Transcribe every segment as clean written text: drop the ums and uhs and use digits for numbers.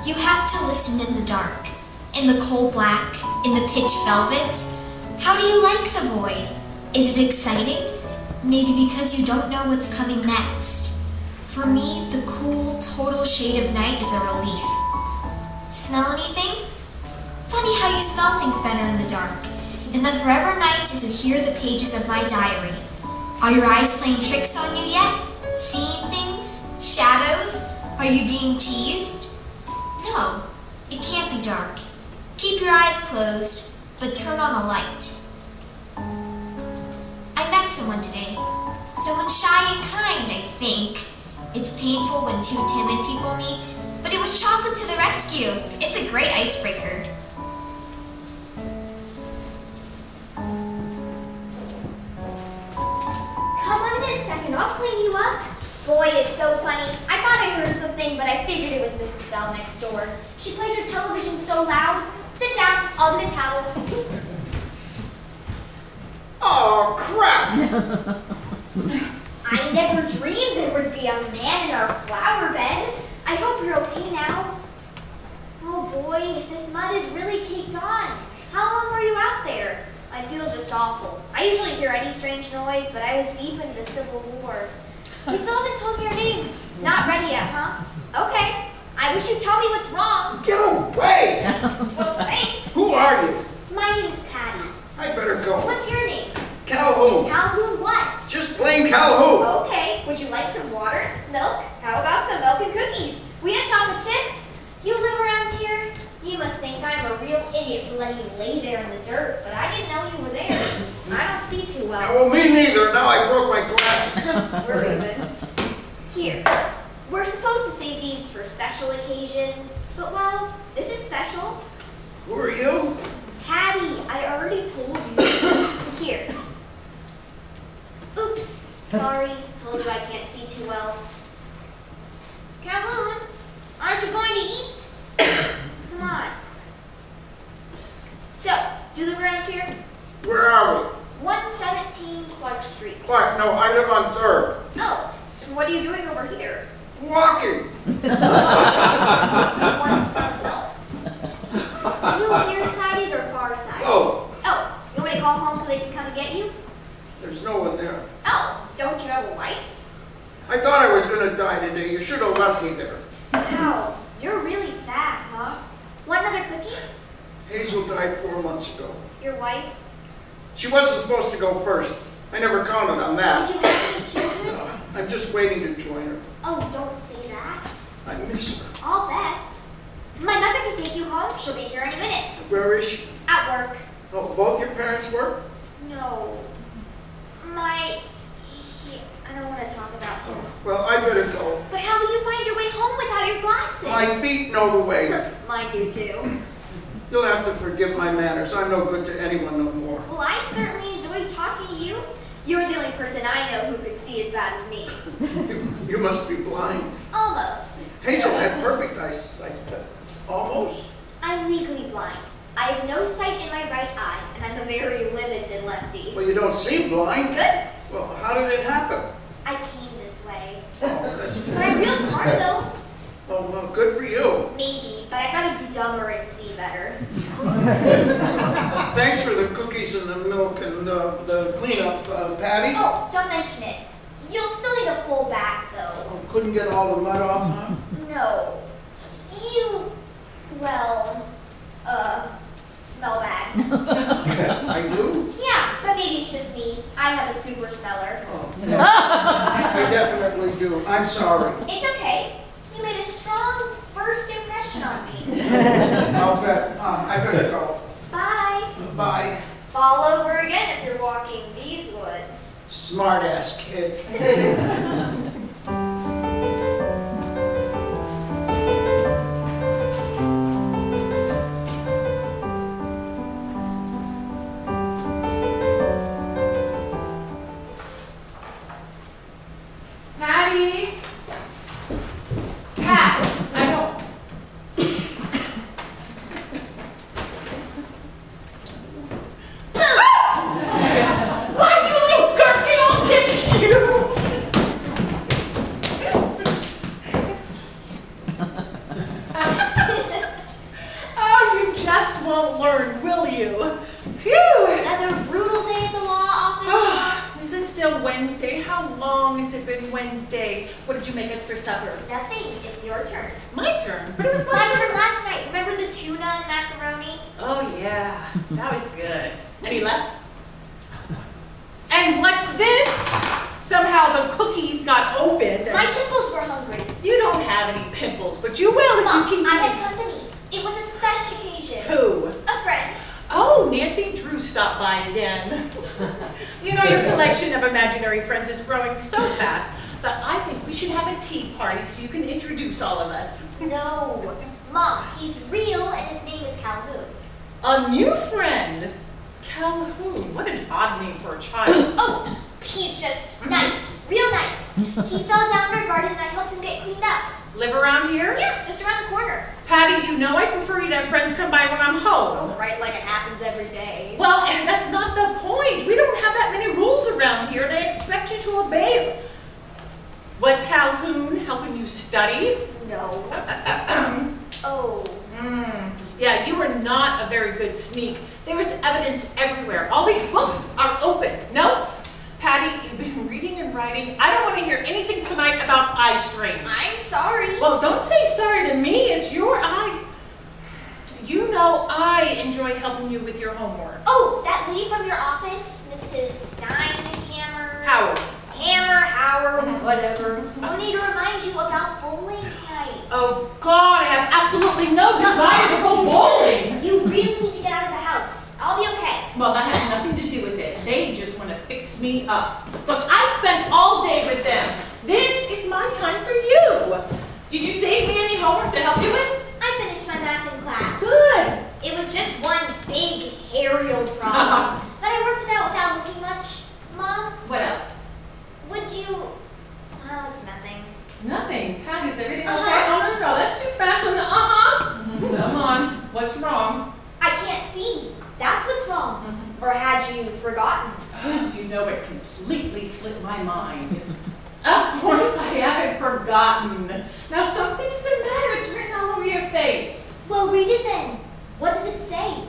You have to listen in the dark, in the coal black, in the pitch velvet. How do you like the void? Is it exciting? Maybe because you don't know what's coming next. For me, the cool, total shade of night is a relief. Smell anything? Funny how you smell things better in the dark. In the forever night as you hear the pages of my diary. Are your eyes playing tricks on you yet? Seeing things? Shadows? Are you being teased? No, it can't be dark. Keep your eyes closed, but turn on a light. I met someone today. Someone shy and kind, I think. It's painful when two timid people meet, but it was chocolate to the rescue. It's a great icebreaker. Come on in a second, I'll clean you up. Boy, it's so funny. I thought I heard something, but I figured it was Mrs. Bell next door. She plays her television so loud. Sit down, I'll get a towel. Oh, crap! I never dreamed there would be a man in our flower bed. I hope you're okay now. Oh boy, this mud is really caked on. How long were you out there? I feel just awful. I usually hear any strange noise, but I was deep into the Civil War. You still haven't told me your names. Not ready yet, huh? Okay. I wish you'd tell me what's wrong. Get away! Well, thanks. Who are you? My name's Patty. I better go. What's your name? Calhoun. Calhoun what? Just plain Calhoun. Okay. Would you like some water? Milk? How about some milk and cookies? We had chocolate chip. You live around here? You must think I'm a real idiot for letting you lay there in the dirt, but I didn't know you were there. I don't see too well. Well, me neither. Now I broke my glasses. We're even. Here. We're supposed to save these for special occasions, but well, this is special. Who are you? Patty, I already told you. Here. Oops. Sorry. Told you I can't see too well. Calhoun, aren't you going to eat? Come on. So, do you live around here? Where are we? 117 Clark Street. Clark, no, I live on 3rd. Oh, and what are you doing over here? Walking. Want some milk? You nearsighted or farsighted? Both. Oh, you want me to call home so they can come and get you? There's no one there. Oh, don't you have a wife? I thought I was going to die today. You should have left me there. Wow, you're really sad, huh? Want another cookie? Hazel died 4 months ago. Your wife? She wasn't supposed to go first. I never counted on that. Did you have any children? No, I'm just waiting to join her. Oh, don't say that. I miss her. I'll bet. My mother can take you home. She'll be here in a minute. Where is she? At work. Oh, both your parents work? No. I don't want to talk about him. Well, I better go. But how will you find your way home without your glasses? My feet know the way. Mine do too. You'll have to forgive my manners. I'm no good to anyone no more. Well, I certainly enjoyed talking to you. You're the only person I know who could see as bad as me. You must be blind. Almost. Hazel had perfect eyesight, but almost. I'm legally blind. I have no sight in my right eye, and I'm a very limited lefty. Well, you don't seem blind. Good. Well, how did it happen? I came this way. Oh, that's true. But I'm real smart, though. Oh, well, good for you. Maybe, but I'd rather be dumber and see better. Thanks for the cookies and the milk and the cleanup, Patty. Oh, don't mention it. You'll still need a full bath, though. Oh, couldn't get all the mud off, huh? No. You, well, smell bad. I do? Yeah, but maybe it's just me. I have a super smeller. Oh, no. I definitely do. I'm sorry. It's okay. You made a strong first impression on me. I'll bet. I better go. Bye. Bye. Fall over again if you're walking these woods. Smart-ass kid. Patty! Pat! I know. Why, you little gherkin, I'll get you! Wednesday. What did you make us for supper? Nothing. It's your turn. My turn? But it was My turn last night. Remember the tuna and macaroni? Oh, yeah. That was good. Any left? And what's this? Somehow the cookies got opened. My pimples were hungry. You don't have any pimples, but you will if Mom, you keep I eating. had company. It was a special occasion. Who? A friend. Oh, Nancy Drew stopped by again. You know, your collection of imaginary friends is growing so fast that I think we should have a tea party so you can introduce all of us. No. Mom, he's real and his name is Calhoun. A new friend? Calhoun. What an odd name for a child. Oh, he's just nice. Real nice. He fell down in our garden and I helped him get cleaned up. Live around here? Yeah, just around the corner. Patty, you know I prefer you to have friends come by when I'm home. Oh, right, like it happens every day. Well, and that's not the point. We don't have that many rules around here, and I expect you to obey them. Was Calhoun helping you study? No. Oh. Yeah, you were not a very good sneak. There was evidence everywhere. All these books are open. Notes? Patty, you've been reading and writing. I don't want to hear anything tonight about eye strain. I'm sorry. Well, don't say sorry to me. It's your eyes. You know I enjoy helping you with your homework. Oh, that lady from your office, Mrs. Steinhammer. Howard. Whatever. No need to remind you about bowling tonight. Oh, God, I have absolutely no desire to go bowling. You really need to get out of the house. I'll be okay. Well, that has nothing to do with it. They just want to fix me up. Look, I spent all day with them. This is my time for you. Did you save me any homework to help you with? I finished my math in class. Good. It was just one big aerial problem. But I worked it out without looking much. Mom, What else? would you... Oh, it's nothing. Nothing. Pat, is everything okay? Uh-huh. Oh, no, that's too fast on the Come on. What's wrong? I can't see. That's what's wrong. Or had you forgotten? You know it completely slipped my mind. Of course I haven't forgotten. Now something's the matter. It's written all over your face. Well, read it then. What does it say?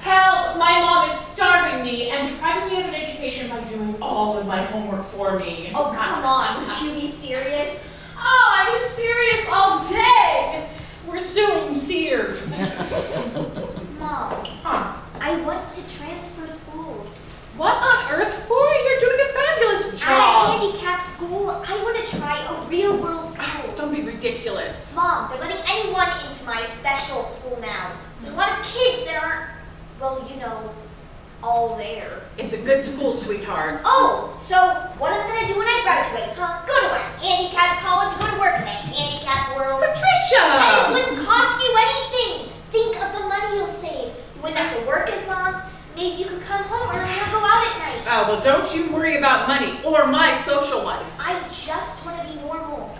Help! My mom is starving me and depriving me of an education by doing all of my homework for me. Oh, come on. Would you be serious? Oh, I was serious all day. We're suing Sears. Mom, Huh? I want to transfer schools. What on earth for? You're doing a fabulous At a job. handicapped school, I want to try a real-world school. Don't be ridiculous. Mom, they're letting anyone into my special school now. There's a lot of kids that aren't, well, you know, all there. It's a good school, sweetheart. Oh, so what am I going to do when I graduate, huh? Go to a handicapped college, go to work in a handicapped world. Patricia! And it wouldn't cost you anything. Think of the money you'll save. You wouldn't have to work as long. Maybe you could come home early or go out at night. Oh, well, don't you worry about money or my social life. I just want to be normal.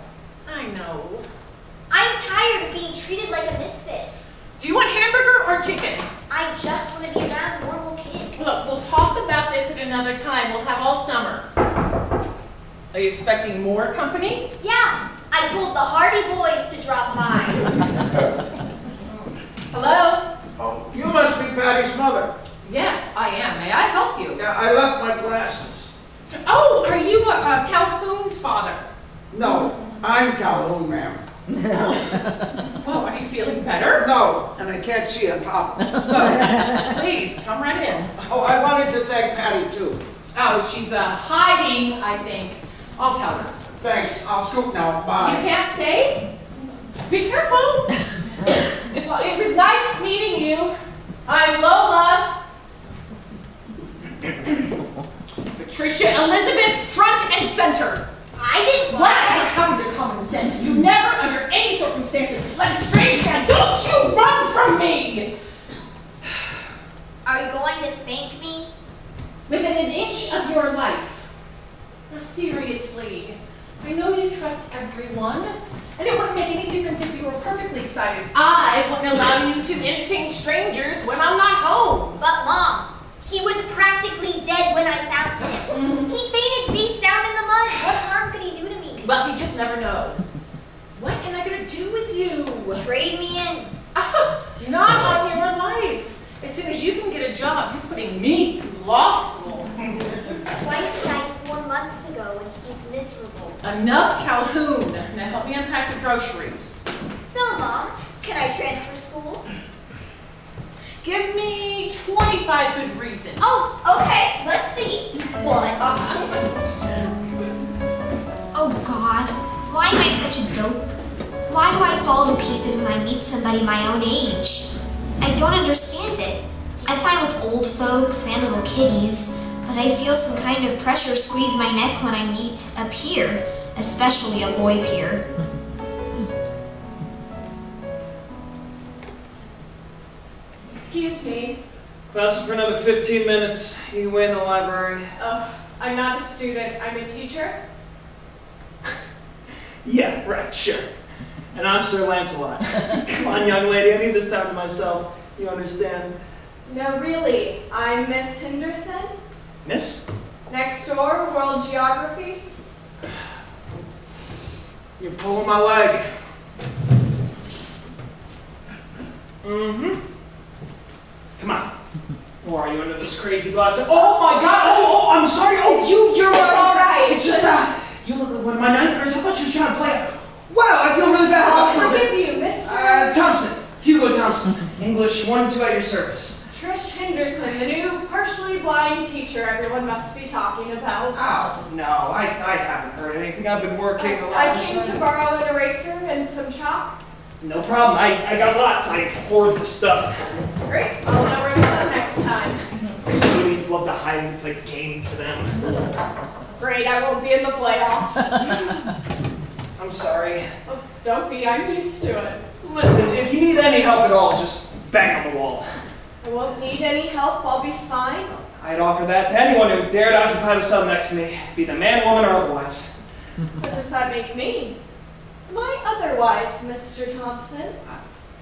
I know. I'm tired of being treated like a misfit. Do you want hamburger or chicken? I just want to be around normal kids. Look, we'll talk about this at another time. We'll have all summer. Are you expecting more company? Yeah, I told the Hardy boys to drop by. Hello? Oh, you must be Patty's mother. Yes, I am. May I help you? Yeah, I left my glasses. Oh, are you Calhoun's father? No, I'm Calhoun, ma'am. Well, are you feeling better? No, and I can't see on top. Please, come right in. Oh, I wanted to thank Patty, too. Oh, she's hiding, I think. I'll tell her. Thanks. I'll scoot now. Bye. You can't stay? Be careful. Well, it was nice meeting you. I'm Lola. Patricia Elizabeth, front and center. I didn't What lie. happened to common sense? You never, under any circumstances, let a strange man. Don't you run from me! Are you going to spank me? Within an inch of your life. Now, seriously, I know you trust everyone, and it wouldn't make any difference if you were perfectly sighted. I wouldn't allow you to entertain strangers when I'm not home. But Mom, he was practically dead when I found him. He fainted face down in the mud. What harm could he do to me? Well, you just never know. What am I going to do with you? Trade me in. Not on your life. As soon as you can get a job, you're putting me through law school. His wife died 4 months months ago when he's miserable. Enough, Calhoun. Now help me unpack the groceries. So, Mom, can I transfer schools? Give me 25 good reasons. Oh, okay. Let's see. 1. Oh God, why am I such a dope? Why do I fall to pieces when I meet somebody my own age? I don't understand it. I'm fine with old folks and little kiddies, but I feel some kind of pressure squeeze my neck when I meet a peer, especially a boy peer. Excuse me. Class for another 15 minutes. You wait in the library. I'm not a student. I'm a teacher. Yeah, right, sure. And I'm Sir Lancelot. Come on, young lady, I need this time to myself. You understand? No, really. I'm Miss Henderson. Miss? Next door, World Geography. You're pulling my leg. Mm-hmm. Come on. Or are you under those crazy glasses? Oh my God! Oh, I'm sorry. Oh, you're right. All right. It's just you look like one of my ninth graders. I thought you were trying to play. Wow, I feel really bad. I'll forgive you, Mr. Thompson. Hugo Thompson. English 1 and 2 at your service. Trish Henderson, the new partially blind teacher everyone must be talking about. Oh, no, I haven't heard anything. I've been working a lot. I came to borrow an eraser and some chalk. No problem. I got lots. I hoard the stuff. Great. I'll know where to go next time. Custodians love to hide. It's like game to them. Great. I won't be in the playoffs. I'm sorry. Oh, don't be. I'm used to it. Listen, if you need any help at all, just bang on the wall. I won't need any help. I'll be fine. I'd offer that to anyone who dared occupy the cell next to me, be the man, woman, or otherwise. What does that make me? Am I otherwise, Mr. Thompson?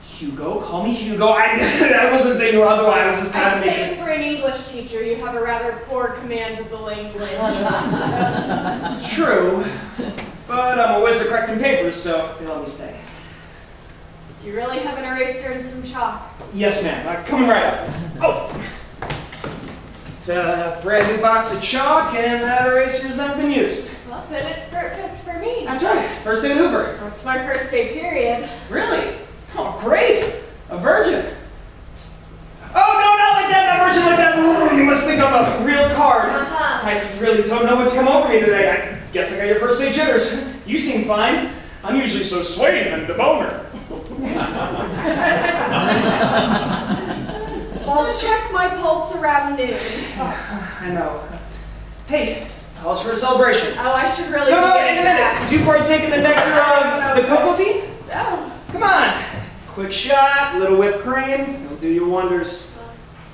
Hugo, call me Hugo. I wasn't saying you were otherwise. I was just kind I'd of say making. for an English teacher, you have a rather poor command of the language. True, but I'm a wizard correcting papers, so they let me stay. You really have an eraser and some chalk? Yes, ma'am. Coming right up. Oh! It's a brand new box of chalk, and that eraser's never been used. Well, then it's perfect for me. That's right. First day at Hoover. It's my first day period. Really? Oh, great. A virgin. Oh, no, not like that. Not virgin like that. You must think I'm a real card. I really don't know what's come over me today. I guess I got your first day jitters. You seem fine. I'm usually so sweaty and the boner. I'll check my pulse around noon. I know. Hey, calls for a celebration. Oh, I should really No, be in getting a that. minute. Do you partake in the nectar of the cocoa bean? Oh, Come on. Quick shot, little whipped cream. It'll do you wonders.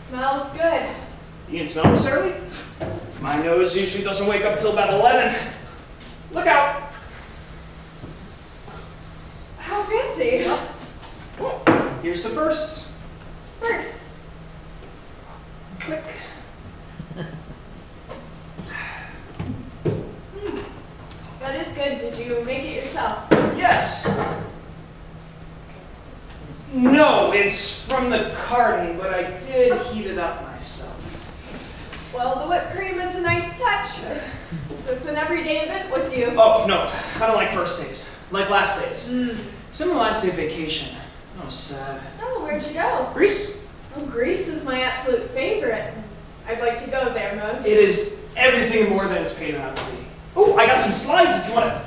smells good. You can smell this early? My nose usually doesn't wake up till about 11. Look out. How fancy. Here's the first. First. Click. That is good. Did you make it yourself? Yes. No, it's from the carton, but I did heat it up myself. Well, the whipped cream is a nice touch. Is this an everyday event with you? Oh, no. I don't like first days. Like last days. It's in the last day of vacation. Oh, sad. Oh, where'd you go? Greece? Oh, Greece is my absolute favorite. I'd like to go there most. It is everything and more than it's paid out to be. Oh, I got some slides if you want it.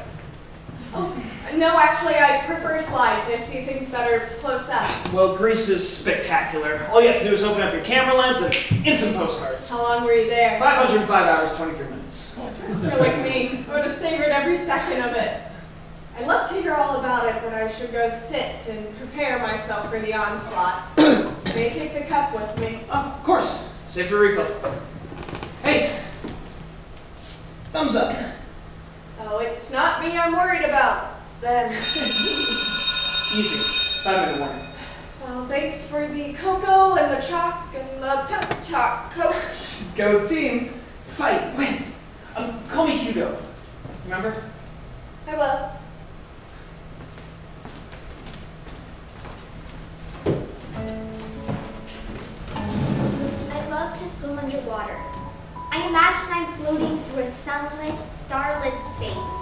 Oh, no, actually, I prefer slides. I see things better close up. Well, Greece is spectacular. All you have to do is open up your camera lens and instant postcards. How long were you there? 505 hours, 23 minutes. You're like me. I would have savored every second of it. I'd love to hear all about it, but I should go sit and prepare myself for the onslaught. May I take the cup with me? Oh, of course. Save for refill. Hey. Thumbs up. Oh, it's not me I'm worried about. It's them. Easy. 5-minute warning. Well, thanks for the cocoa and the chalk and the pep talk, coach. Go team. Fight. Win. Call me Hugo. Remember? I will. I love to swim underwater. I imagine I'm floating through a sunless, boundless space.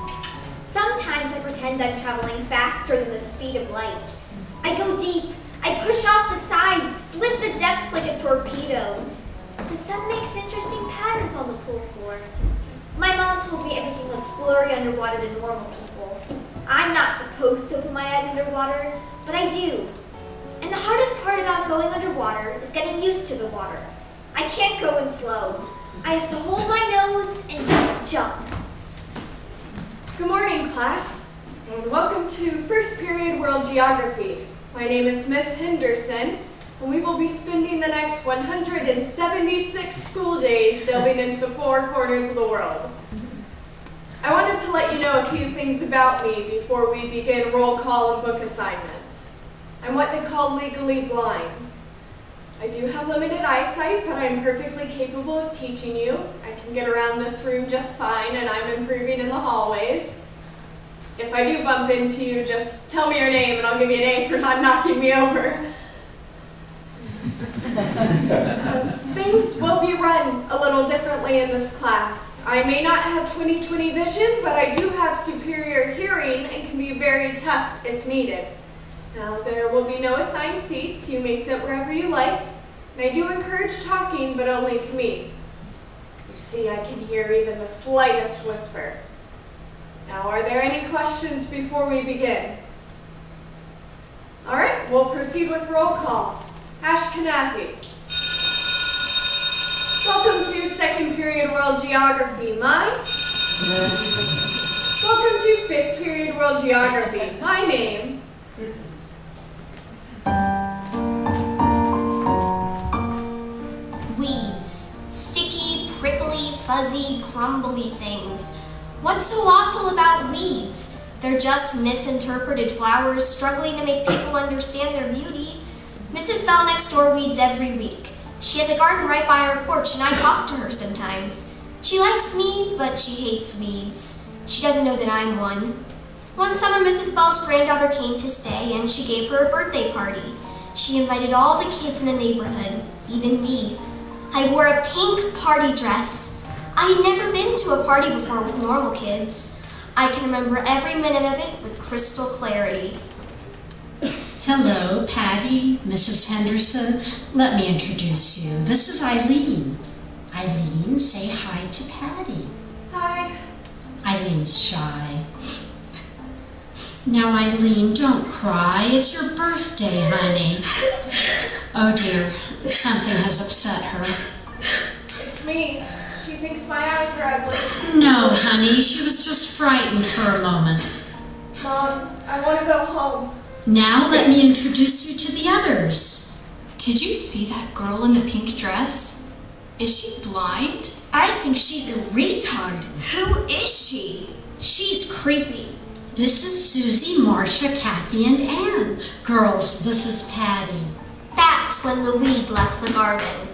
Sometimes I pretend I'm traveling faster than the speed of light. I go deep. I push off the sides, split the depths like a torpedo. The sun makes interesting patterns on the pool floor. My mom told me everything looks blurry underwater to normal people. I'm not supposed to open my eyes underwater, but I do. And the hardest part about going underwater is getting used to the water. I can't go in slow. I have to hold my nose and just jump. Good morning, class, and welcome to first period World Geography. My name is Miss Henderson, and we will be spending the next 176 school days delving into the four corners of the world. I wanted to let you know a few things about me before we begin roll call and book assignments. I'm what they call legally blind. I do have limited eyesight, but I'm perfectly capable of teaching you. I can get around this room just fine, and I'm improving in the hallways. If I do bump into you, just tell me your name, and I'll give you an A for not knocking me over. Things will be run a little differently in this class. I may not have 20/20 vision, but I do have superior hearing and can be very tough if needed. Now, there will be no assigned seats. You may sit wherever you like. And I do encourage talking, but only to me. You see, I can hear even the slightest whisper. Now, are there any questions before we begin? All right, we'll proceed with roll call. Ashkenazi. Welcome to second period World Geography. Welcome to fifth period World Geography. My name. Weeds. Sticky, prickly, fuzzy, crumbly things. What's so awful about weeds? They're just misinterpreted flowers struggling to make people understand their beauty. Mrs. Bell next door weeds every week. She has a garden right by her porch, and I talk to her sometimes. She likes me, but she hates weeds. She doesn't know that I'm one. One summer, Mrs. Bell's granddaughter came to stay, and she gave her a birthday party. She invited all the kids in the neighborhood, even me. I wore a pink party dress. I had never been to a party before with normal kids. I can remember every minute of it with crystal clarity. Hello, Patty, Mrs. Henderson. Let me introduce you. This is Eileen. Eileen, say hi to Patty. Hi. Eileen's shy. Now, Eileen, don't cry. It's your birthday, honey. Oh, dear. Something has upset her. It's me. She thinks my eyes are ugly. No, honey. She was just frightened for a moment. Mom, I want to go home. Now let me introduce you to the others. Did you see that girl in the pink dress? Is she blind? I think she's a retard. Who is she? She's creepy. This is Susie, Marcia, Kathy, and Ann. Girls, this is Patty. That's when the weed left the garden.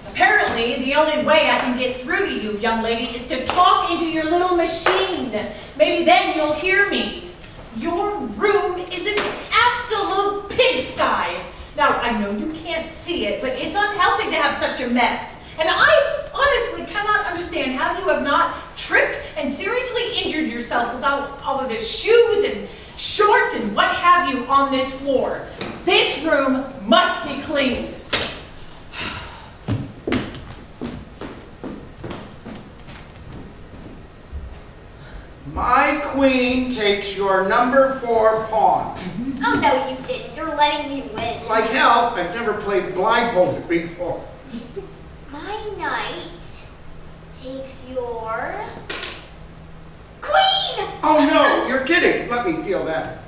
Apparently, the only way I can get through to you, young lady, is to talk into your little machine. Maybe then you'll hear me. Your room is an absolute pigsty. Now, I know you can't see it, but it's unhealthy to have such a mess. And I honestly cannot understand how you have not tripped and seriously injured yourself without all of the shoes and shorts and what have you on this floor. This room must be cleaned. My queen takes your number 4 pawn. Oh, no, you didn't. You're letting me win. Like hell, I've never played blindfolded before. My knight takes your queen! Oh no, you're kidding. Let me feel that.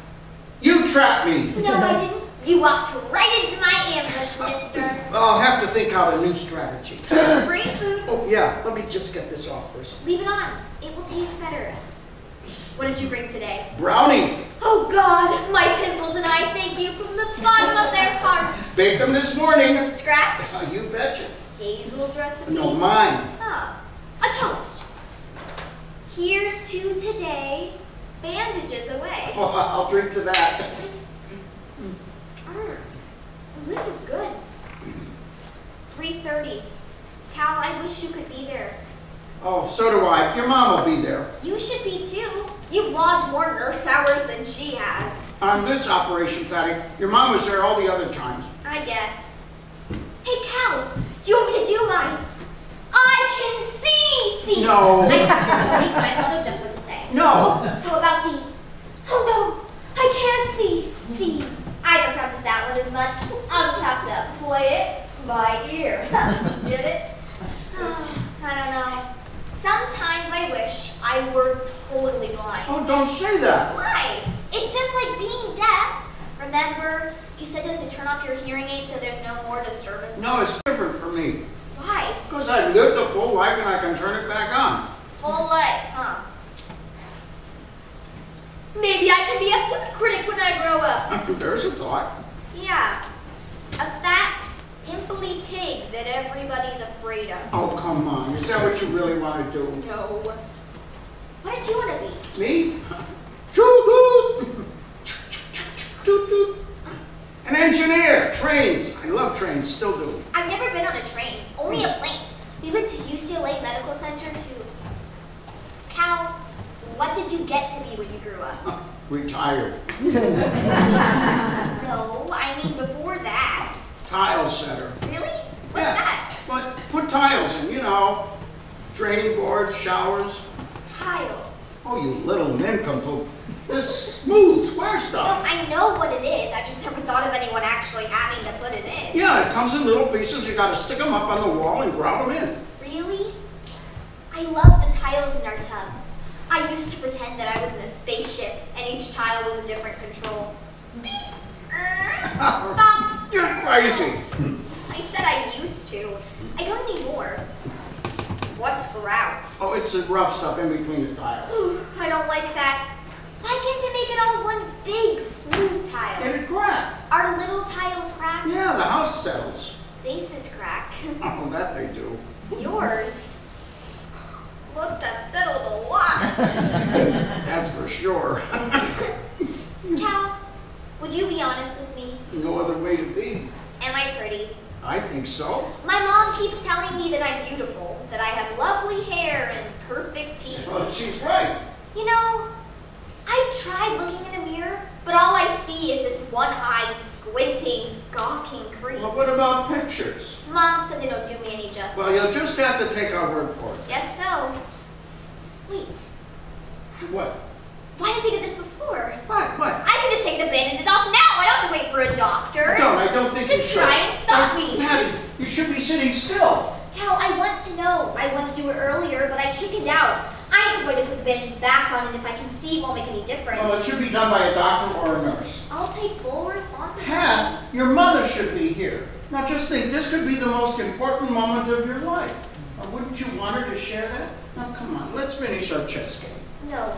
You trapped me. No, I didn't. You walked right into my ambush, mister. Well, I'll have to think out a new strategy. Bring food. Oh yeah, let me just get this off first. Leave it on. It will taste better. What did you bring today? Brownies. Oh, God, my pimples and I thank you from the bottom of their hearts. Baked them this morning. From scratch? You betcha. Hazel's recipe? No, mine. Ah, a toast. Here's to today, bandages away. Oh, I'll drink to that. This is good. 3:30. Cal, I wish you could be there. Oh, so do I. Your mom will be there. You should be too. You've logged more nurse hours than she has. On this operation, Patty, your mom was there all the other times. I guess. Hey, Cal, do you want me to do mine? I can see! No. I've practiced so many times, I'll know just what to say. No. How about D? Oh no, I can't see. C. I haven't practiced that one as much. I'll just have to play it by ear. Get it? I don't know. Sometimes I wish I were totally blind. Oh, don't say that. Why? It's just like being deaf. Remember, you said you had to turn off your hearing aid so there's no more disturbance? No, it's different for me. Why? Because I've lived a full life and I can turn it back on. Full life, huh? Maybe I can be a food critic when I grow up. There's a thought. Yeah, a fat, pimply pig that everybody's afraid of. Oh, come on. Is that what you really want to do? No. What did you want to be? Me? Choo-doot! Toot-toot. An engineer. Trains. I love trains. Still do. I've never been on a train, only a plane. We went to UCLA Medical Center too. Cal, what did you get to be when you grew up? Retired. No, I mean before that. Tile setter. Really? What's Yeah. that? But put tiles in, you know. Draining boards, showers. Tile. Oh, you little nincompoop. This smooth, square stuff. I know what it is, I just never thought of anyone actually having to put it in. Yeah, it comes in little pieces. You gotta stick them up on the wall and grout them in. Really? I love the tiles in our tub. I used to pretend that I was in a spaceship and each tile was a different control. Beep. Bop. You're crazy. I said I used to. I don't anymore. What's grout? Oh, it's the rough stuff in between the tiles. I don't like that. Why can't they make it all one big, smooth tile? Get it crack. Are little tiles crack? Yeah, the house settles. Bases crack. Oh, that they do. Yours must have settled a lot. That's for sure. Cal, would you be honest with me? No other way to be. Am I pretty? I think so. My mom keeps telling me that I'm beautiful, that I have lovely hair and perfect teeth. Well, she's right. You know, I've tried looking in a mirror, but all I see is this one-eyed, squinting, gawking creep. Well, what about pictures? Mom says they don't do me any justice. Well, you'll just have to take our word for it. Guess so. Wait, What? why didn't I think of this before? What? I can just take the bandages off now. I don't have to wait for a doctor. I don't think Just you should. try and stop me. Patty, you should be sitting still. Cal, I want to know. I wanted to do it earlier, but I chickened out. I had to wait to put the bandages back on, and if I can see, it won't make any difference. Well, it should be done by a doctor or a nurse. I'll take full responsibility. Pat, your mother should be here. Now just think, this could be the most important moment of your life. Now, wouldn't you want her to share that? Now come on, let's finish our chess game. No.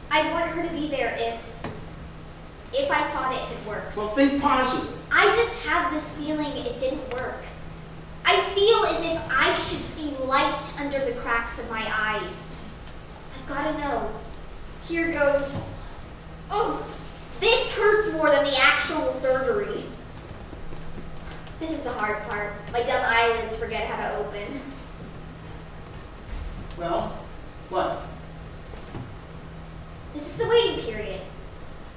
I want her to be there if I thought it had worked. Well, think positive. I just have this feeling it didn't work. I feel as if I should see light under the cracks of my eyes. I've got to know. Here goes. Oh, this hurts more than the actual surgery. This is the hard part. My dumb eyelids forget how to open. Well, what? This is the waiting period.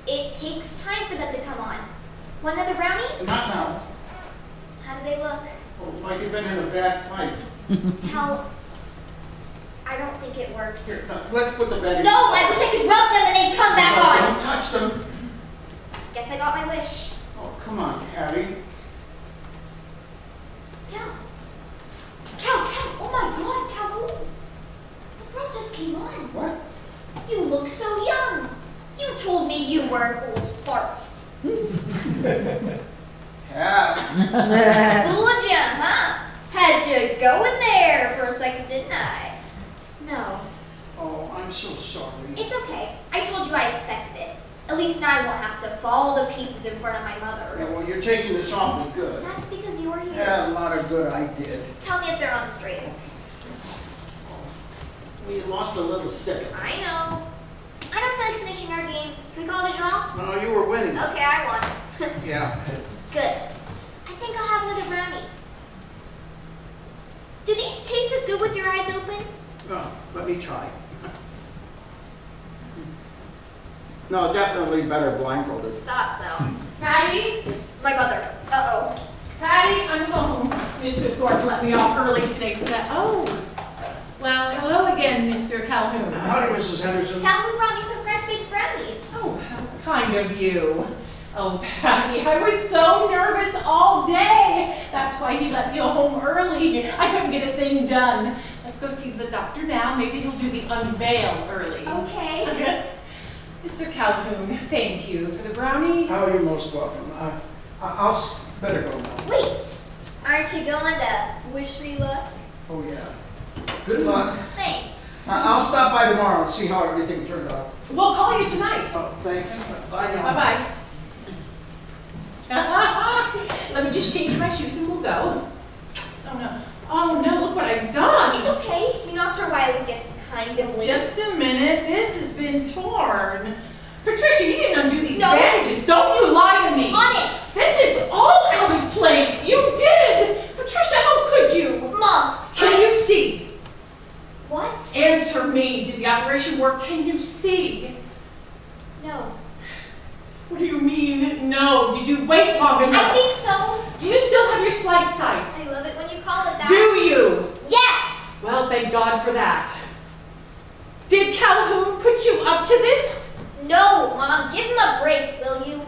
It takes time for them to come on. Want another brownie? Not now. How do they look? Oh, like you've been in a bad fight. How? I don't think it worked. Here, now, let's put the bed in. No, I wish I could rub them and they'd come back on. Don't touch them. Guess I got my wish. Oh, come on, Patty. Cal. Oh my God, Calhoun. The girl just came on. What? You look so young. You told me you were an old fart. Yeah. Fooled ya, huh? Had you going there for a second, didn't I? No. Oh, I'm so sorry. It's okay. I told you I expected it. At least now I won't have to fall to pieces in front of my mother. Yeah, well, you're taking this awfully good. That's because you're here. Yeah, a lot of good I did. Tell me if they're on straight. Well, you lost a little stick. I know. I don't feel like finishing our game. Can we call it a draw? No, you were winning. Okay, I won. Yeah. do with your eyes open? Oh, let me try. No, definitely better blindfolded. Thought so. Patty? My mother. Uh-oh. Patty, I'm home. Mr. Thorpe let me off early today, so that, well, hello again, Mr. Calhoun. Howdy, Mrs. Henderson. Calhoun brought me some fresh baked brownies. Oh, how kind of you. Oh, Patty, I was so nervous all day. That's why he let me go home early. I couldn't get a thing done. Let's go see the doctor now. Maybe he'll do the unveil early. Okay. Mr. Calhoun, thank you for the brownies. Oh, you're most welcome. I'll better go now. Wait, aren't you going to wish me luck? Oh, yeah. Good luck. Thanks. I'll stop by tomorrow and see how everything turned out. We'll call you tonight. Oh, thanks. Bye now. Bye-bye. Let me just change my shoes and we'll go. Oh, no. Oh, no, look what I've done. It's okay. You know, after a while it gets kind of loose. Just a minute. This has been torn. Patricia, you didn't undo these No. bandages. Don't you lie to me. Honest. This is all out of place. You did. Patricia, how could you? Mom. Can you see? What? Answer me. Did the operation work? Can you see? No. What do you mean, no? Did you wait long enough? I think so. Do you still have your slight sight? I love it when you call it that. Do you? Yes. Well, thank God for that. Did Calhoun put you up to this? No, Mom. Give him a break, will you?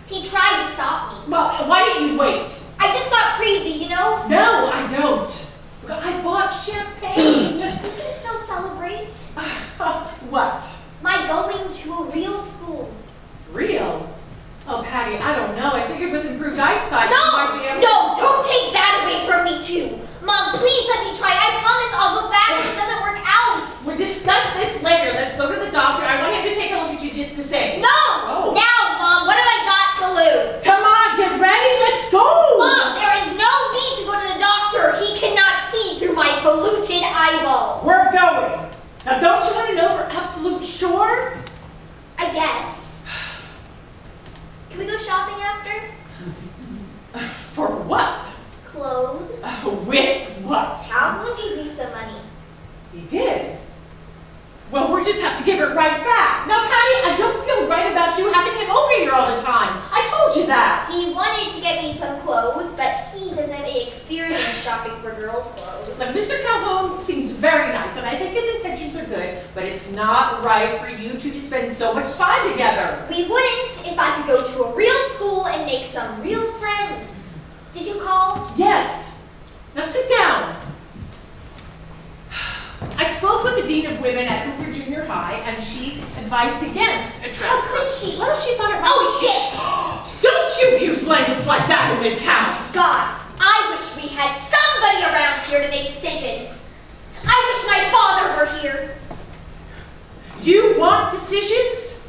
He tried to stop me. Well, why didn't you wait? I just got crazy, you know? No, I don't. I bought champagne. You can still celebrate. What? My going to a real school. Real? Oh, Patty, I don't know. I figured with improved eyesight you might be able No, don't take that away from me too. Mom, please let me try. I promise I'll look back if it doesn't work out. We'll discuss this later. Let's go to the doctor. I want him to take a look at you just the same. No! Oh. Now, Mom, what have I got to lose? Come on, get ready. Let's go. Mom, there is no need to go to the doctor. He cannot see through my polluted eyeballs. We're going. Now, don't you want to know for absolute sure? I guess. Can we go shopping after? For what? Clothes. With what? Calhoun gave me some money. He did. Well, we'll just have to give it right back. Now, Patty, I don't feel right about you having him over here all the time. I told you that. He wanted to get me some clothes, but he doesn't have any experience shopping for girls' clothes. But Mr. Calhoun seems very nice, and I think his intentions are good, but it's not right for you two to spend so much time together. We wouldn't if I could go to a real school and make some real friends. Did you call? Yes. Now sit down. I spoke with the Dean of Women at Hoover Junior High, and she advised against a transfer. How could she? Well, she thought it might Oh, be... shit! Don't you use language like that in this house! God, I wish we had somebody around here to make decisions. I wish my father were here. You want decisions?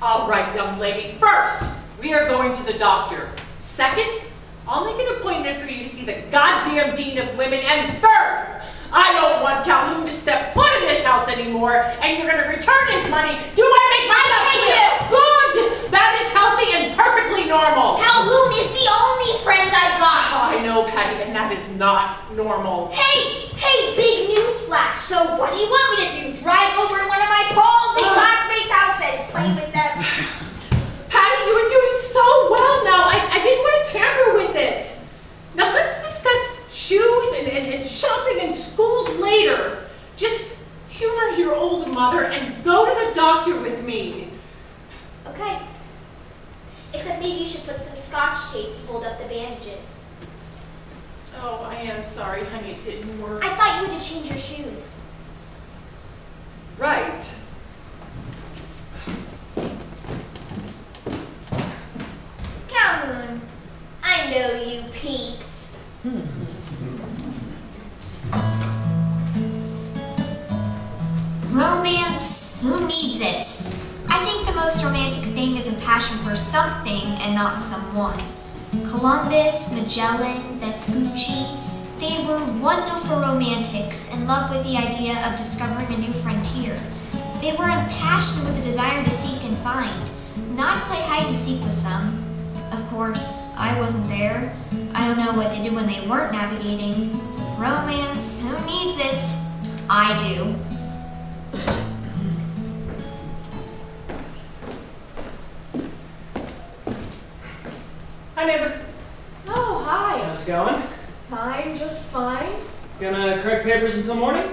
All right, young lady. First, we are going to the doctor. Second, I'll make an appointment for you to see the goddamn Dean of Women. And third, I don't want Calhoun to step foot in this house anymore, and you're going to return his money. Do I make myself clear? Good! That is healthy and perfectly normal. Calhoun is the only friend I've got. I know, Patty, and that is not normal. Hey, big news flash. So what do you want me to do? Drive over to one of my palsy classmates' house and play with them? Patty, you were doing so well now. I didn't want to tamper with it. Now let's discuss shoes and shopping and schools later. Just humor your old mother and go to the doctor with me. Okay. Except maybe you should put some scotch tape to hold up the bandages. Oh, I am sorry, honey, it didn't work. I thought you had to change your shoes. Right. Calhoun, I know you peeked. Romance? Who needs it? I think the most romantic thing is a passion for something and not someone. Columbus, Magellan, Vespucci, they were wonderful romantics in love with the idea of discovering a new frontier. They were impassioned with the desire to seek and find, not play hide and seek with some. Of course, I wasn't there. I don't know what they did when they weren't navigating. Romance, who needs it? I do. Hi, neighbor. Oh, hi. How's it going? Fine, just fine. Gonna correct papers until morning?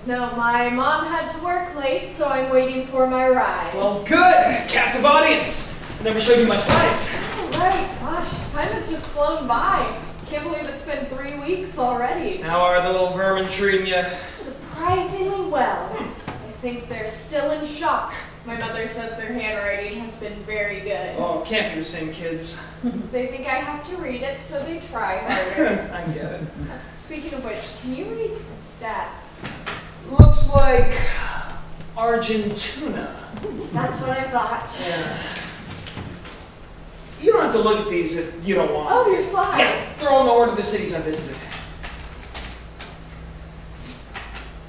No, my mom had to work late, so I'm waiting for my ride. Well, good. Captive audience. I never showed you my slides. Oh, right. Gosh, time has just flown by. Can't believe it's been 3 weeks already. How are the little vermin treating you? Surprisingly well. I think they're still in shock. My mother says their handwriting has been very good. Oh, can't be the same kids. They think I have to read it, so they try harder. I get it. Speaking of which, can you read that? Looks like Argentina. That's what I thought. Yeah. You don't have to look at these if you don't want. Oh, your slides. Yeah, they're all in the order of the cities I visited.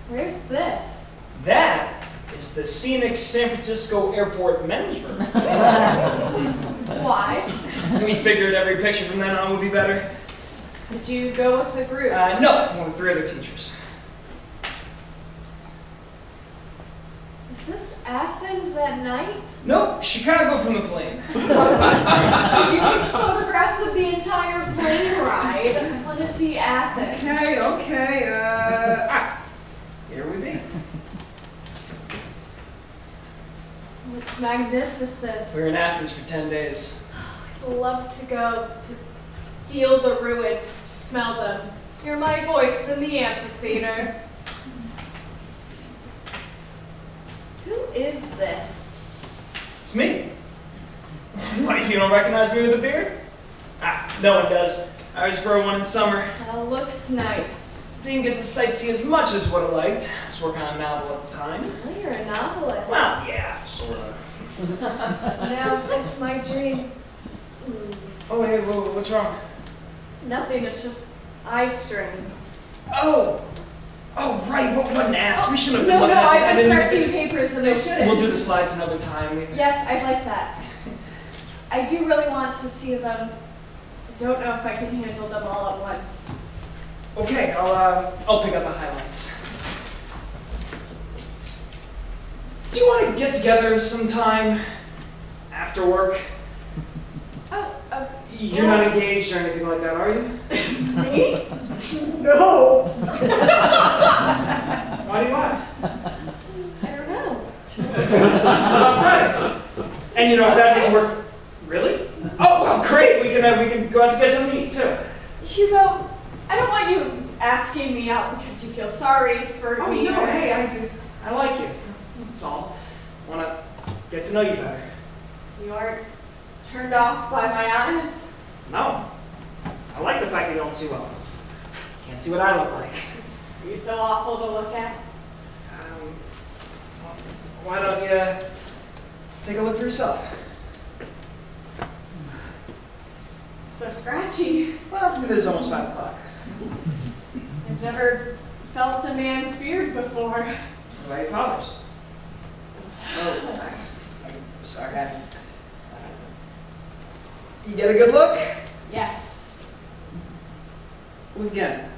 Where's this? That is the scenic San Francisco Airport men's room. Why? We figured every picture from then on would be better. Did you go with the group? No, one of 3 other teachers. Is this Athens at night? Nope, Chicago from the plane. Did you take photographs of the entire plane ride? I want to see Athens. Okay, here we be. It's magnificent. We were in Athens for 10 days. I'd love to go to feel the ruins, to smell them, hear my voice in the amphitheater. Who is this? It's me. What, you don't recognize me with a beard? No one does. I just grow one in summer. That looks nice. Didn't get to sightsee as much as would have liked. I was working on a novel at the time. Oh, you're a novelist. Well, yeah, sort of. Now, that's my dream. Oh, hey, what's wrong? Nothing, it's just eye strain. Oh, right, what an ass. We shouldn't have been No, looking at I've this. been correcting papers and I shouldn't. We'll do the slides another time. Yes, I'd like that. I do really want to see them. I don't know if I can handle them all at once. Okay, I'll pick up the highlights. Do you want to get together sometime after work? You're not engaged or anything like that, are you? Me? No. Why do you laugh? I don't know. How about Friday? And you know, if that doesn't work, really? Oh, well, great. We can go out to get something to eat too. Hugo, I don't want you asking me out because you feel sorry for me. Oh no, hey, I like you. That's all. I want to get to know you better. You aren't turned off by my eyes? No. I like the fact that you don't see well. Can't see what I look like. Are you so awful to look at? Why don't you take a look for yourself? So scratchy. Well, it is almost 5 o'clock. I've never felt a man's beard before. What about your father's? Oh, I'm sorry. You get a good look? Yes. Look again.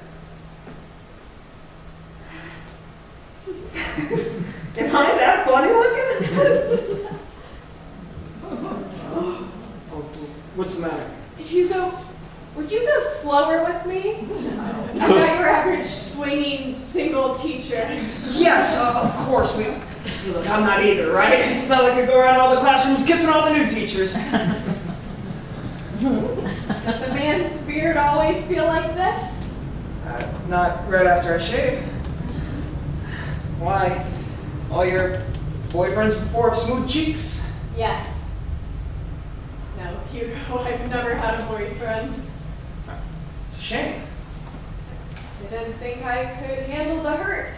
Am I that funny looking? What's the matter? Hugo, would you go slower with me? I'm not your average swinging single teacher. Yes, of course. Look, I'm not either, right? It's not like I go around all the classrooms kissing all the new teachers. Does a man's beard always feel like this? Not right after I shave. Why? All your boyfriends before have smooth cheeks? Yes. No, Hugo, I've never had a boyfriend. It's a shame. I didn't think I could handle the hurt.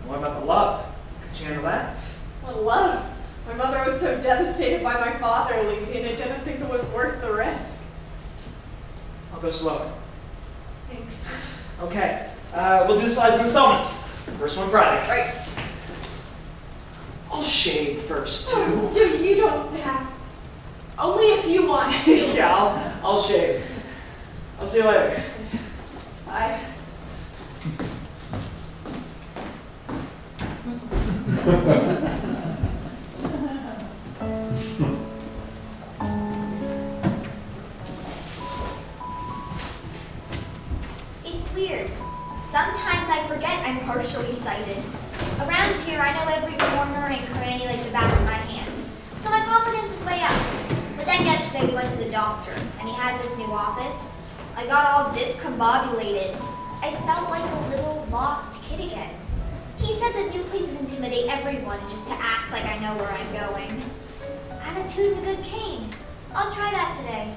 What about the love? Could you handle that? What love? My mother was so devastated by my father leaving, I didn't think it was worth the risk. I'll go slower. Thanks. Okay, we'll do the slides in installments. First one Friday. Right. I'll shave first, too. You don't have. Only if you want to. Yeah, I'll shave. I'll see you later. Bye. It's weird. Sometimes I forget I'm partially sighted. Around here, I know every corner and cranny like the back of my hand. So my confidence is way up. But then yesterday we went to the doctor, and he has this new office. I got all discombobulated. I felt like a little lost kid again. He said that new places intimidate everyone just to act like I know where I'm going. Attitude and a good cane. I'll try that today.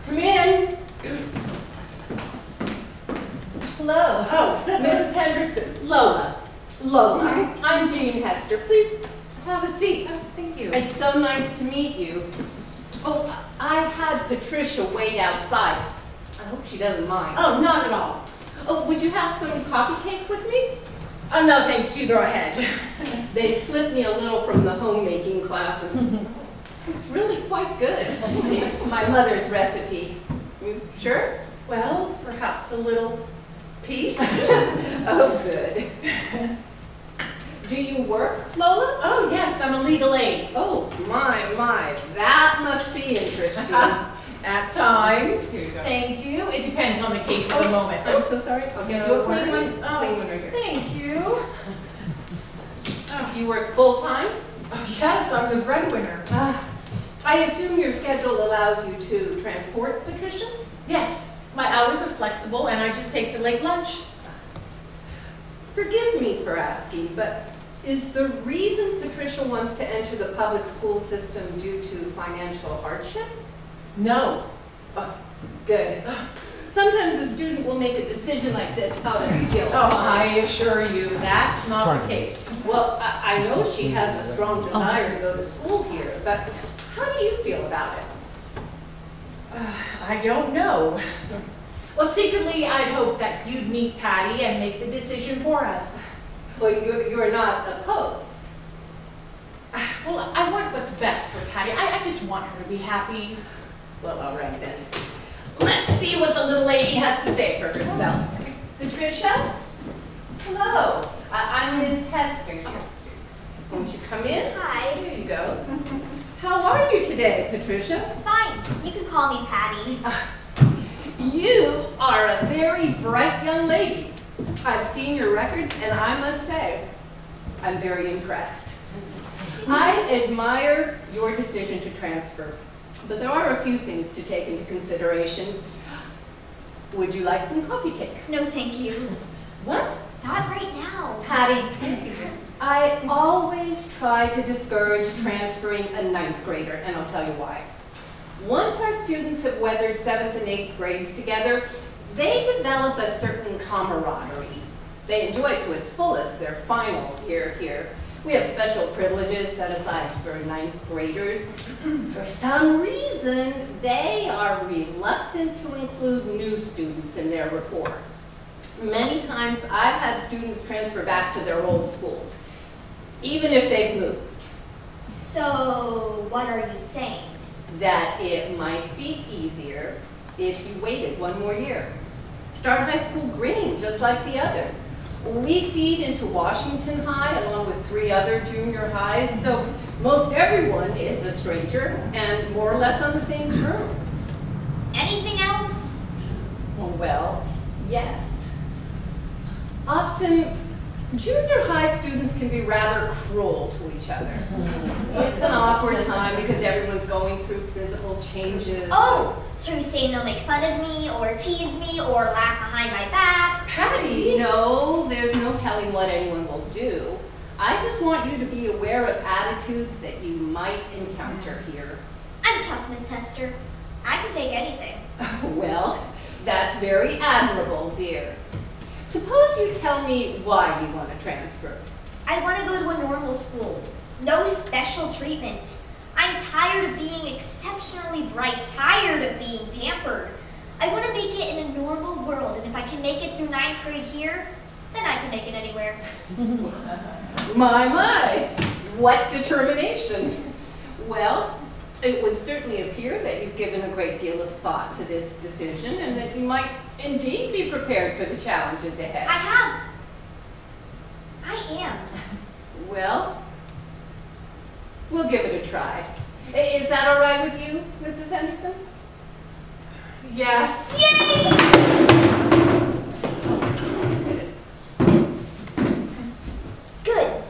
Come in. Hello. Oh, Mrs. Henderson. Lola. Lola. I'm Jean Hester. Please have a seat. Oh, thank you. It's so nice to meet you. Oh, I had Patricia wait outside. I hope she doesn't mind. Oh, not at all. Oh, would you have some coffee cake with me? Oh, no, thanks. You go ahead. They slipped me a little from the homemaking classes. It's really quite good. It's my mother's recipe. You sure? Well, perhaps a little piece. Oh, good. Do you work, Lola? Oh, yes, I'm a legal aid. Oh, my. That must be interesting. At times. Here you go. Thank you. It depends on the case of the moment. I'm so sorry. I'll get you a clean one. Clean one right here. Thank you. Do you work full-time? Oh, yes, I'm the breadwinner. I assume your schedule allows you to transport Patricia? Yes, my hours are flexible and I just take the late lunch. Forgive me for asking, but is the reason Patricia wants to enter the public school system due to financial hardship? No. Oh, good. Sometimes a student will make a decision like this out of guilt. Oh, I assure you, that's not the case. Well, I know she has a strong desire to go to school here, but how do you feel about it? I don't know. Well, secretly, I'd hope that you'd meet Patty and make the decision for us. Well, you're not opposed. Well, I want what's best for Patty. I just want her to be happy. Well, all right then. Let's see what the little lady has to say for herself. Patricia? Hello. I'm Miss Hester here. Won't you come in? Hi. Here you go. How are you today, Patricia? Fine. You can call me Patty. You are a very bright young lady. I've seen your records, and I must say, I'm very impressed. I admire your decision to transfer, but there are a few things to take into consideration. Would you like some coffee cake? No, thank you. What? Not right now. Patty, I always try to discourage transferring a 9th grader, and I'll tell you why. Once our students have weathered 7th and 8th grades together, they develop a certain camaraderie. They enjoy it to its fullest, their final year here. We have special privileges set aside for 9th graders. For some reason, they are reluctant to include new students in their rapport. Many times, I've had students transfer back to their old schools, even if they've moved. So, what are you saying? That it might be easier if you waited one more year. Start high school grinning just like the others. We feed into Washington High along with 3 other junior highs, so most everyone is a stranger and more or less on the same terms. Anything else? Well, yes. Often, junior high students can be rather cruel to each other. It's an awkward time because everyone's going through physical changes. Oh, so you're saying they'll make fun of me, or tease me, or laugh behind my back? Patty! No, there's no telling what anyone will do. I just want you to be aware of attitudes that you might encounter here. I'm tough, Miss Hester. I can take anything. Well, that's very admirable, dear. Suppose you tell me why you want to transfer. I want to go to a normal school. No special treatment. I'm tired of being exceptionally bright, tired of being pampered. I want to make it in a normal world, and if I can make it through 9th grade here, then I can make it anywhere. My, what determination. Well, it would certainly appear that you've given a great deal of thought to this decision and that you might indeed be prepared for the challenges ahead. I have. I am. Well, we'll give it a try. Is that all right with you, Mrs. Henderson? Yes. Yay! Good.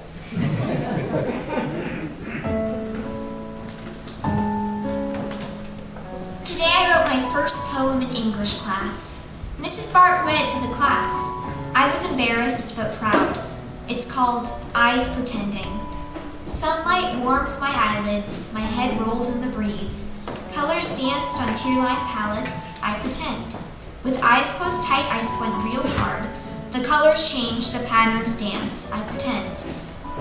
Today I wrote my first poem in English class. Mrs. Bart read it to the class. I was embarrassed but proud. It's called Eyes Pretending. Sunlight warms my eyelids, my head rolls in the breeze. Colors danced on tear-lined palettes, I pretend. With eyes closed tight, I squint real hard. The colors change, the patterns dance, I pretend.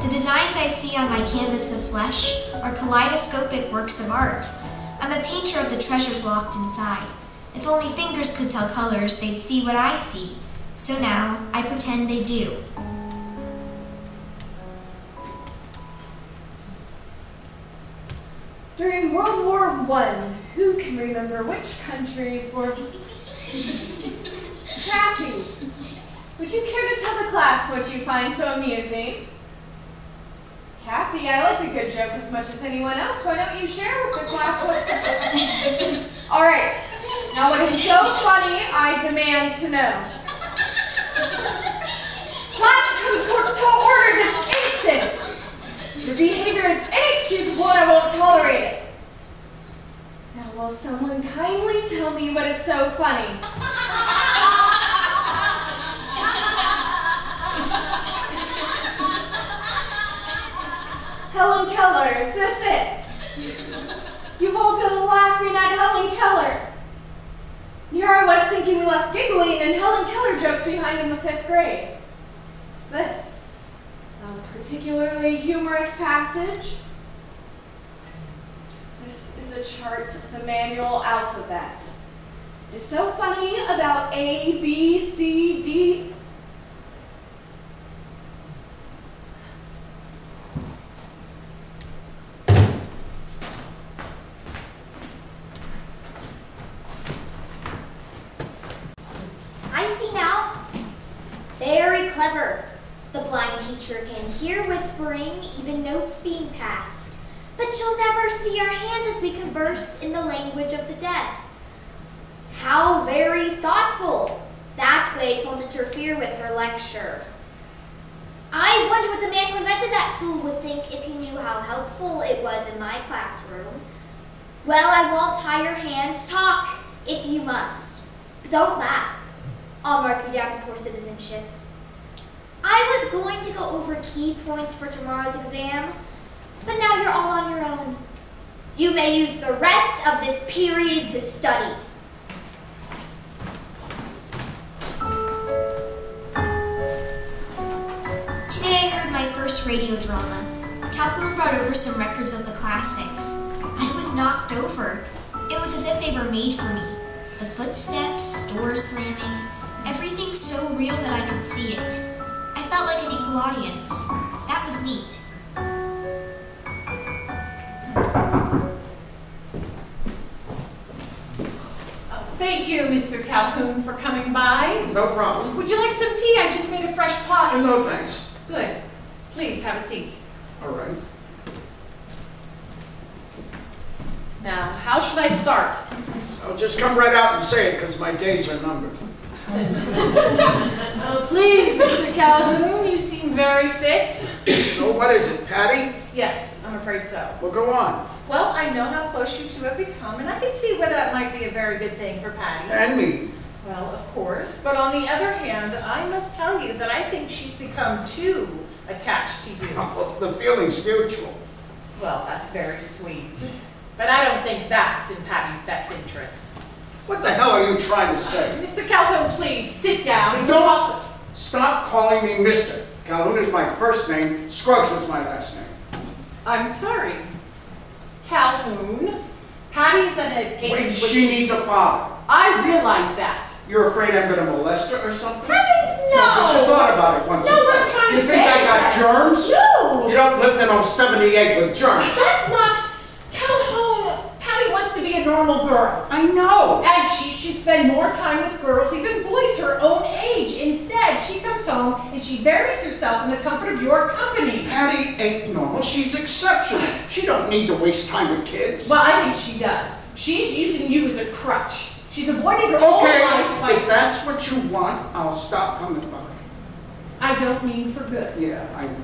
The designs I see on my canvas of flesh are kaleidoscopic works of art. I'm a painter of the treasures locked inside. If only fingers could tell colors, they'd see what I see. So now, I pretend they do. During World War I, who can remember which countries were... Kathy, would you care to tell the class what you find so amusing? Kathy, I like a good joke as much as anyone else. Why don't you share with the class what's... All right, now what is so funny, I demand to know. Class comes to order this instant. Your behavior is inexcusable and I won't tolerate it. Now will someone kindly tell me what is so funny? Helen Keller, is this it? You've all been laughing at Helen Keller. Here I was thinking we left giggling and Helen Keller jokes behind in the 5th grade. It's this. A particularly humorous passage. This is a chart of the manual alphabet. It is so funny about A, B, C, D. I see now. Very clever. The blind teacher can hear whispering, even notes being passed. But she'll never see our hands as we converse in the language of the dead. How very thoughtful. That way it won't interfere with her lecture. I wonder what the man who invented that tool would think if he knew how helpful it was in my classroom. Well, I won't tie your hands. Talk, if you must. But don't laugh. I'll mark you down for poor citizenship. I was going to go over key points for tomorrow's exam, but now you're all on your own. You may use the rest of this period to study. Today I heard my first radio drama. Calhoun brought over some records of the classics. I was knocked over. It was as if they were made for me. The footsteps, doors slamming, everything so real that I could see it. I felt like an equal audience. That was neat. Thank you, Mr. Calhoun, for coming by. No problem. Would you like some tea? I just made a fresh pot. No, thanks. Good. Please, have a seat. All right. Now, how should I start? I'll just come right out and say it, because my days are numbered. Oh, please, Mr. Calhoun, you seem very fit. So what is it, Patty? Yes, I'm afraid so. Well, go on. Well, I know how close you two have become, and I can see where that might be a very good thing for Patty. And me. Well, of course, but on the other hand, I must tell you that I think she's become too attached to you. Oh, the feeling's mutual. Well, that's very sweet. But I don't think that's in Patty's best interest. What the hell are you trying to say? Mr. Calhoun, please, sit down. Don't stop calling me Mr. Calhoun is my first name, Scruggs is my last name. I'm sorry. Calhoun, Patty's at an age Wait, when she needs a father. I realize that. You're afraid I'm going to molest her or something? Heavens, no! But you thought about it once. No, what I'm trying to say. You think I got germs? No! You don't live to know 78 with germs. That's not... normal girl. I know. And she should spend more time with girls, even boys her own age. Instead, she comes home and she buries herself in the comfort of your company. Patty ain't normal. She's exceptional. She don't need to waste time with kids. Well, I think she does. She's using you as a crutch. She's avoiding her whole life. Okay, if that's what you want, I'll stop coming by. I don't mean for good. Yeah, I know.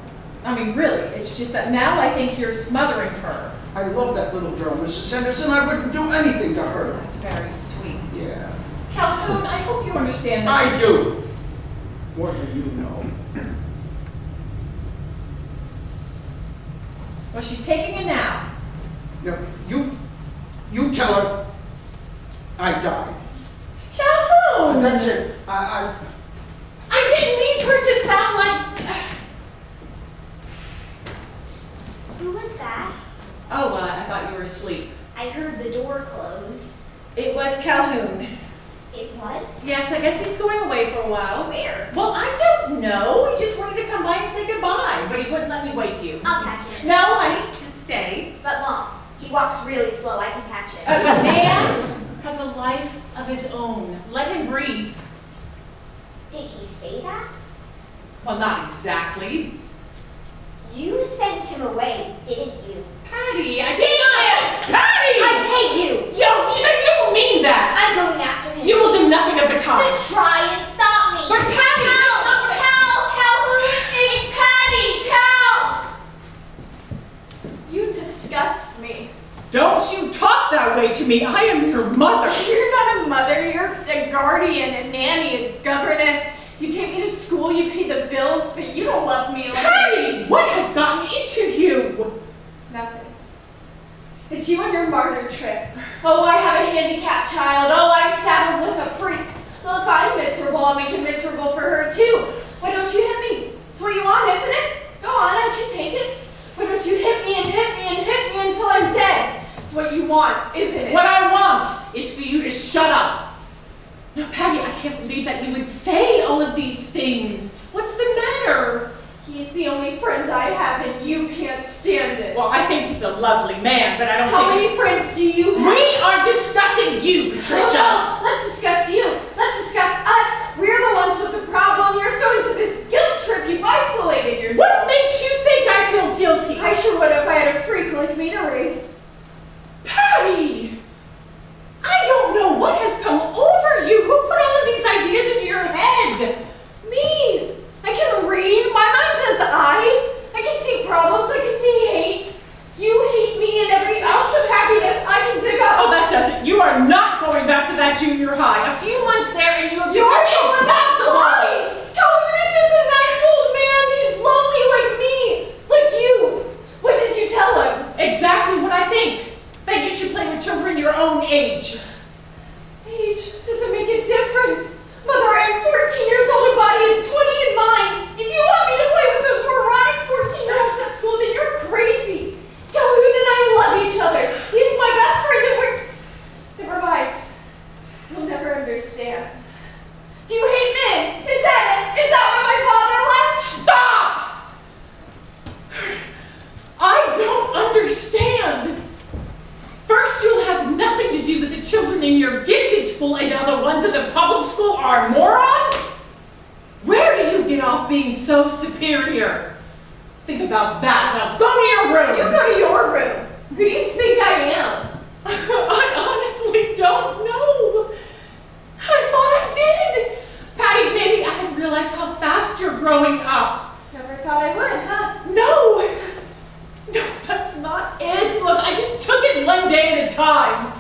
I mean, really, it's just that now I think you're smothering her. I love that little girl, Mrs. Henderson. I wouldn't do anything to hurt her. That's very sweet. Yeah. Calhoun, I hope you understand that. I do. What do you know? Well, she's taking a nap. No, you tell her I died. Calhoun! That's it. I didn't mean for it to sound like... Who was that? Oh, I thought you were asleep. I heard the door close. It was Calhoun. It was? Yes, I guess he's going away for a while. Where? Well, I don't know. He just wanted to come by and say goodbye, but he wouldn't let me wake you. I'll catch him. No, honey, just stay. But Mom, he walks really slow. I can catch him. A man has a life of his own. Let him breathe. Did he say that? Well, not exactly. You sent him away, didn't you? Patty, I did not. Patty! I hate you. You don't mean that. I'm going after him. You will do nothing of the kind. Just try and stop me. But Patty, Calhoun, it's Patty, Cal. You disgust me. Don't you talk that way to me. I am your mother. You're not a mother. You're a guardian, a nanny, a governess. You take me to school, you pay the bills, but you don't love me like... Patty, what has gotten into you? Nothing. It's you and your martyr trip. Oh, I have a handicapped child. Oh, I'm saddled with a freak. Well, if I'm miserable, I'll make it miserable for her too. Why don't you hit me? It's what you want, isn't it? Go on, I can take it. Why don't you hit me and hit me and hit me until I'm dead? It's what you want, isn't it? What I want is for you to shut up. Now, Patty, I can't believe that you would say all of these things. What's the matter? He's the only friend I have and you can't stand it. Well, I think he's a lovely man, but I don't How think... many friends do you have? We are discussing you, Patricia. Oh, no. Let's discuss you. Let's discuss us. We're the ones with the problem. You're so into this guilt trip, you've isolated yourself. What makes you think I feel guilty? I sure would if I had a freak like me to raise. Patty! I don't know what has come over you. Who put all of these ideas into your head? Me! I can read. My mind has eyes. I can see problems. I can see hate. You hate me and every ounce of happiness I can dig up. Oh, that does it. You are not going back to that junior high. A few months there and you have You're become the one that's blind. Calhoun is just a nice old man. He's lonely like me. Like you. What did you tell him? Exactly what I think. That you should play with children your own age. Age doesn't make a difference. Mother, I am 14 years old in body and 20 in mind. If you want me to play with those moronic 14-year-olds at school, then you're crazy. Calhoun and I love each other. He's my best friend and we're... Never mind. You'll never understand. Do you hate men? Is that it? Is that why my father left? Stop! I don't understand. First, you'll have nothing to do with the children in your gifted school, and now the ones in the public school are morons? Where do you get off being so superior? Think about that. Now go to your room. You go to your room. Who do you think I am? I honestly don't know. I thought I did. Patty, maybe I hadn't realized how fast you're growing up. Never thought I would, huh? No, that's not it. Look, I just took it one day at a time.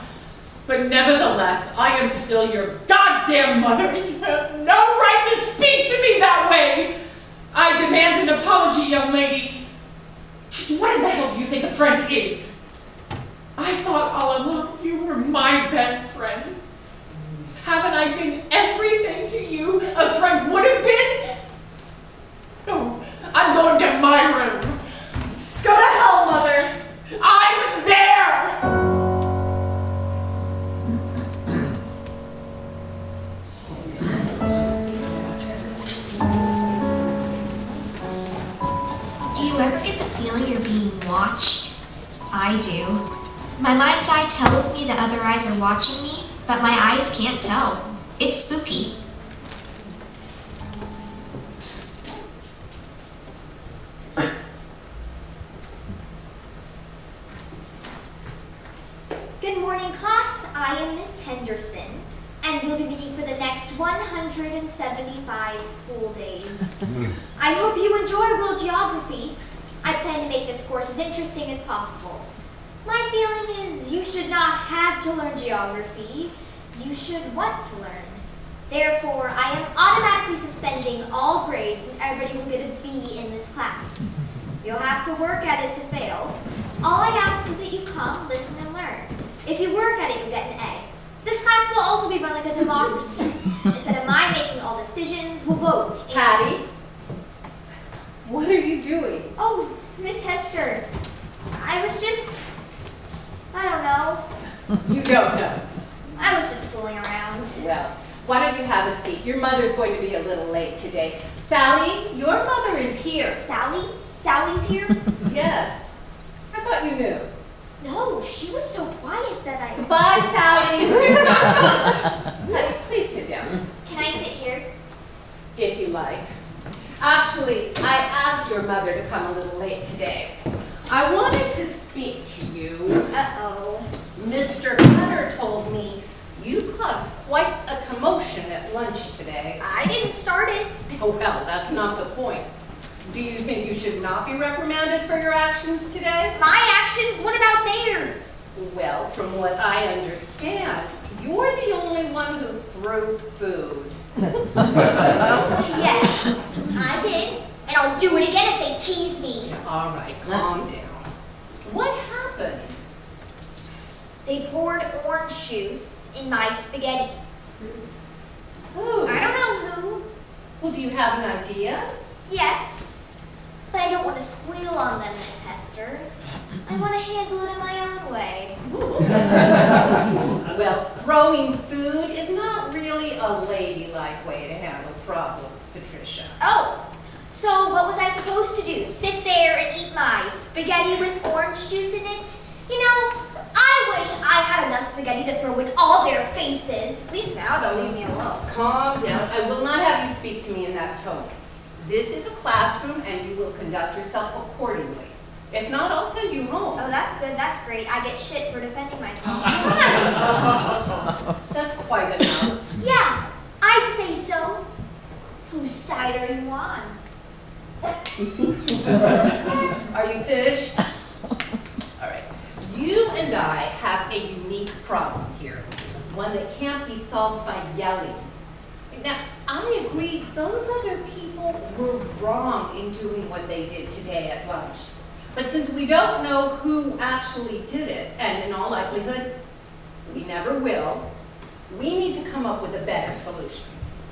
But nevertheless, I am still your goddamn mother, and you have no right to speak to me that way. I demand an apology, young lady. Just what in the hell do you think a friend is? I thought all along you were my best friend. Haven't I been everything to you a friend would have been? No, I'm going to my room. Go to hell, Mother. I'm there. Do you ever get the feeling you're being watched? I do. My mind's eye tells me the other eyes are watching me, but my eyes can't tell. It's spooky. Good morning, class. I am Miss Henderson, and we'll be meeting for the next 175 school days. I hope you enjoy world geography. I plan to make this course as interesting as possible. My feeling is you should not have to learn geography. You should want to learn. Therefore, I am automatically suspending all grades and everybody will get a B in this class. You'll have to work at it to fail. All I ask is that you come, listen, and learn. If you work at it, you'll get an A. This class will also be run like a democracy. Instead of my making all decisions, we'll vote. Patty, what are you doing? Oh, Miss Hester, I was just, I don't know. You don't know. I was just fooling around. Well, why don't you have a seat? Your mother's going to be a little late today. Sally, your mother is here. Sally? Sally's here? Yes. I thought you knew. No, she was so quiet that I... Goodbye, Sally. Honey, please sit down. Can I sit here? If you like. Actually, I asked your mother to come a little late today. I wanted to speak to you. Uh-oh. Mr. Cutter told me you caused quite a commotion at lunch today. I didn't start it. Oh, well, that's not the point. Do you think you should not be reprimanded for your actions today? My actions? What about theirs? Well, from what I understand, you're the only one who threw food. Yes, I did. And I'll do it again if they tease me. All right, calm down. What happened? They poured orange juice in my spaghetti. Who? I don't know who. Well, do you have an idea? Yes. But I don't want to squeal on them, Miss Hester. I want to handle it in my own way. Well, throwing food is not really a ladylike way to handle problems, Patricia. Oh, so what was I supposed to do? Sit there and eat my spaghetti with orange juice in it? You know, I wish I had enough spaghetti to throw in all their faces. At least now they'll leave me alone. Calm down. I will not have you speak to me in that tone. This is a classroom and you will conduct yourself accordingly. If not, I'll send you home. Oh, that's good. That's great. I get shit for defending myself. That's quite enough. Yeah, I'd say so. Whose side are you on? Are you finished? All right. You and I have a unique problem here. One that can't be solved by yelling. Now, I agree those other people were wrong in doing what they did today at lunch. But since we don't know who actually did it, and in all likelihood, we never will, we need to come up with a better solution,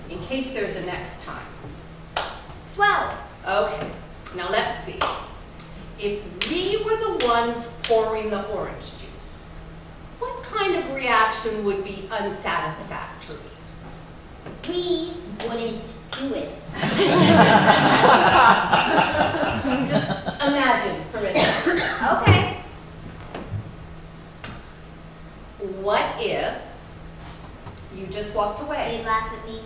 in case there's a next time. Swell. Okay, now let's see. If we were the ones pouring the orange juice, what kind of reaction would be unsatisfactory? We wouldn't do it. Just imagine for a second. Okay. What if you just walked away? They'd laugh at me.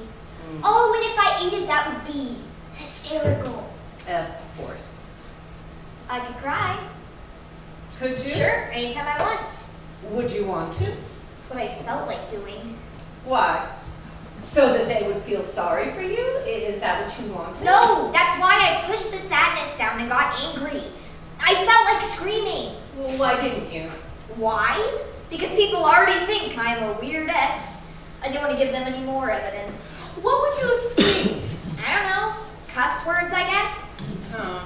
Oh, and if I ate it, that would be hysterical. Of course. I could cry. Could you? Sure, anytime I want. Would you want to? That's what I felt like doing. Why? So that they would feel sorry for you? Is that what you wanted? No, that's why I pushed the sadness down and got angry. I felt like screaming. Well, why didn't you? Why? Because people already think I'm a weirdette. I didn't want to give them any more evidence. What would you have screamed? I don't know. Cuss words, I guess. Huh.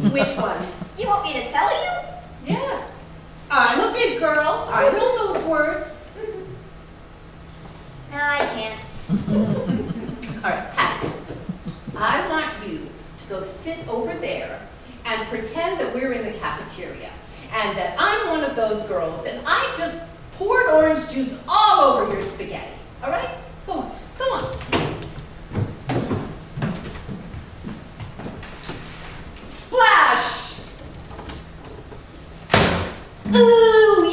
Which ones? You want me to tell you? Yes. I'm a big girl. I know those words. No, I can't. All right, Pat. I want you to go sit over there and pretend that we're in the cafeteria and that I'm one of those girls and I just poured orange juice all over your spaghetti. All right? Go on. Come on. Splash! Ooh,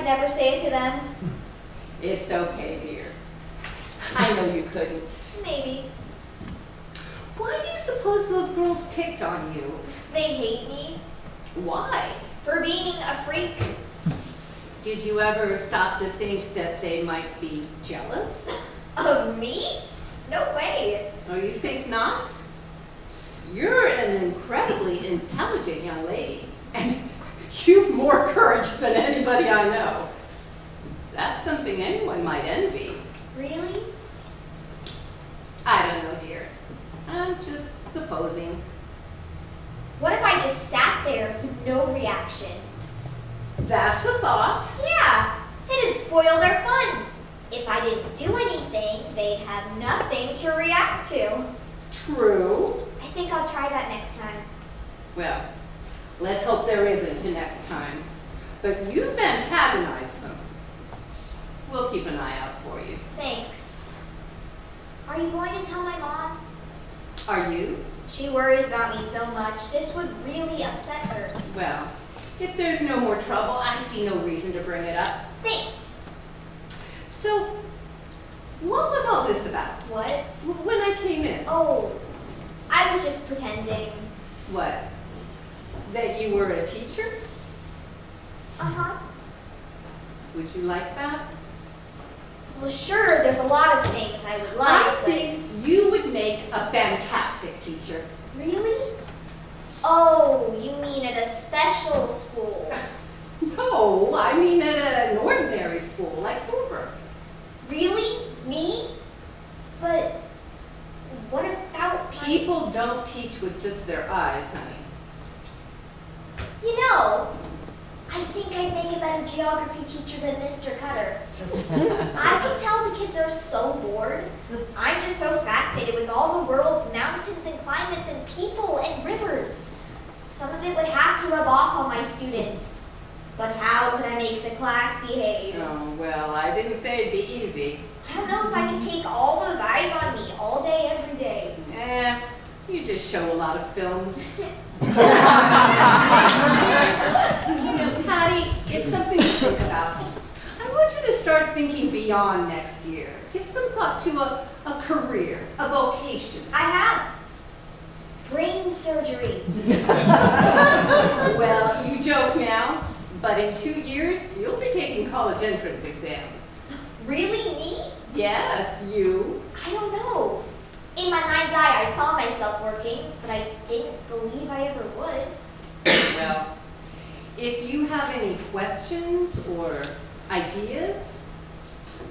could never say it to them. It's okay, dear. I know you couldn't. Maybe. Why do you suppose those girls picked on you? They hate me. Why? For being a freak. Did you ever stop to think that they might be jealous? Of me? No way. Oh, you think not? You're an incredibly intelligent young lady, and you've more courage than anybody I know. That's something anyone might envy. Really? I don't know, dear. I'm just supposing. What if I just sat there with no reaction? That's a thought. Yeah, it'd spoil their fun. If I didn't do anything, they'd have nothing to react to. True. I think I'll try that next time. Well, let's hope there isn't a next time. But you've antagonized them. We'll keep an eye out for you. Thanks. Are you going to tell my mom? Are you? She worries about me so much. This would really upset her. Well, if there's no more trouble, I see no reason to bring it up. Thanks. So, what was all this about? What? When I came in? Oh, I was just pretending. What? That you were a teacher? Uh-huh. Would you like that? Well, sure, there's a lot of things I would like. I think you would make a fantastic teacher. Really? Oh, you mean at a special school? No, I mean at an ordinary school like Hoover. Really? Me? But what about people don't teach with just their eyes, honey. You know, I think I'd make a better geography teacher than Mr. Cutter. I can tell the kids are so bored. I'm just so fascinated with all the world's mountains and climates and people and rivers. Some of it would have to rub off on my students. But how could I make the class behave? Oh, well, I didn't say it'd be easy. I don't know if I could take all those eyes on me all day, every day. You just show a lot of films. Patty, it's something to think about. I want you to start thinking beyond next year. Give some thought to a career, a vocation. I have. Brain surgery. Well, you joke now, but in 2 years, you'll be taking college entrance exams. Really? Me? Yes, you. I don't know. In my mind's eye, I saw myself working, but I didn't believe I ever would. Well, if you have any questions or ideas,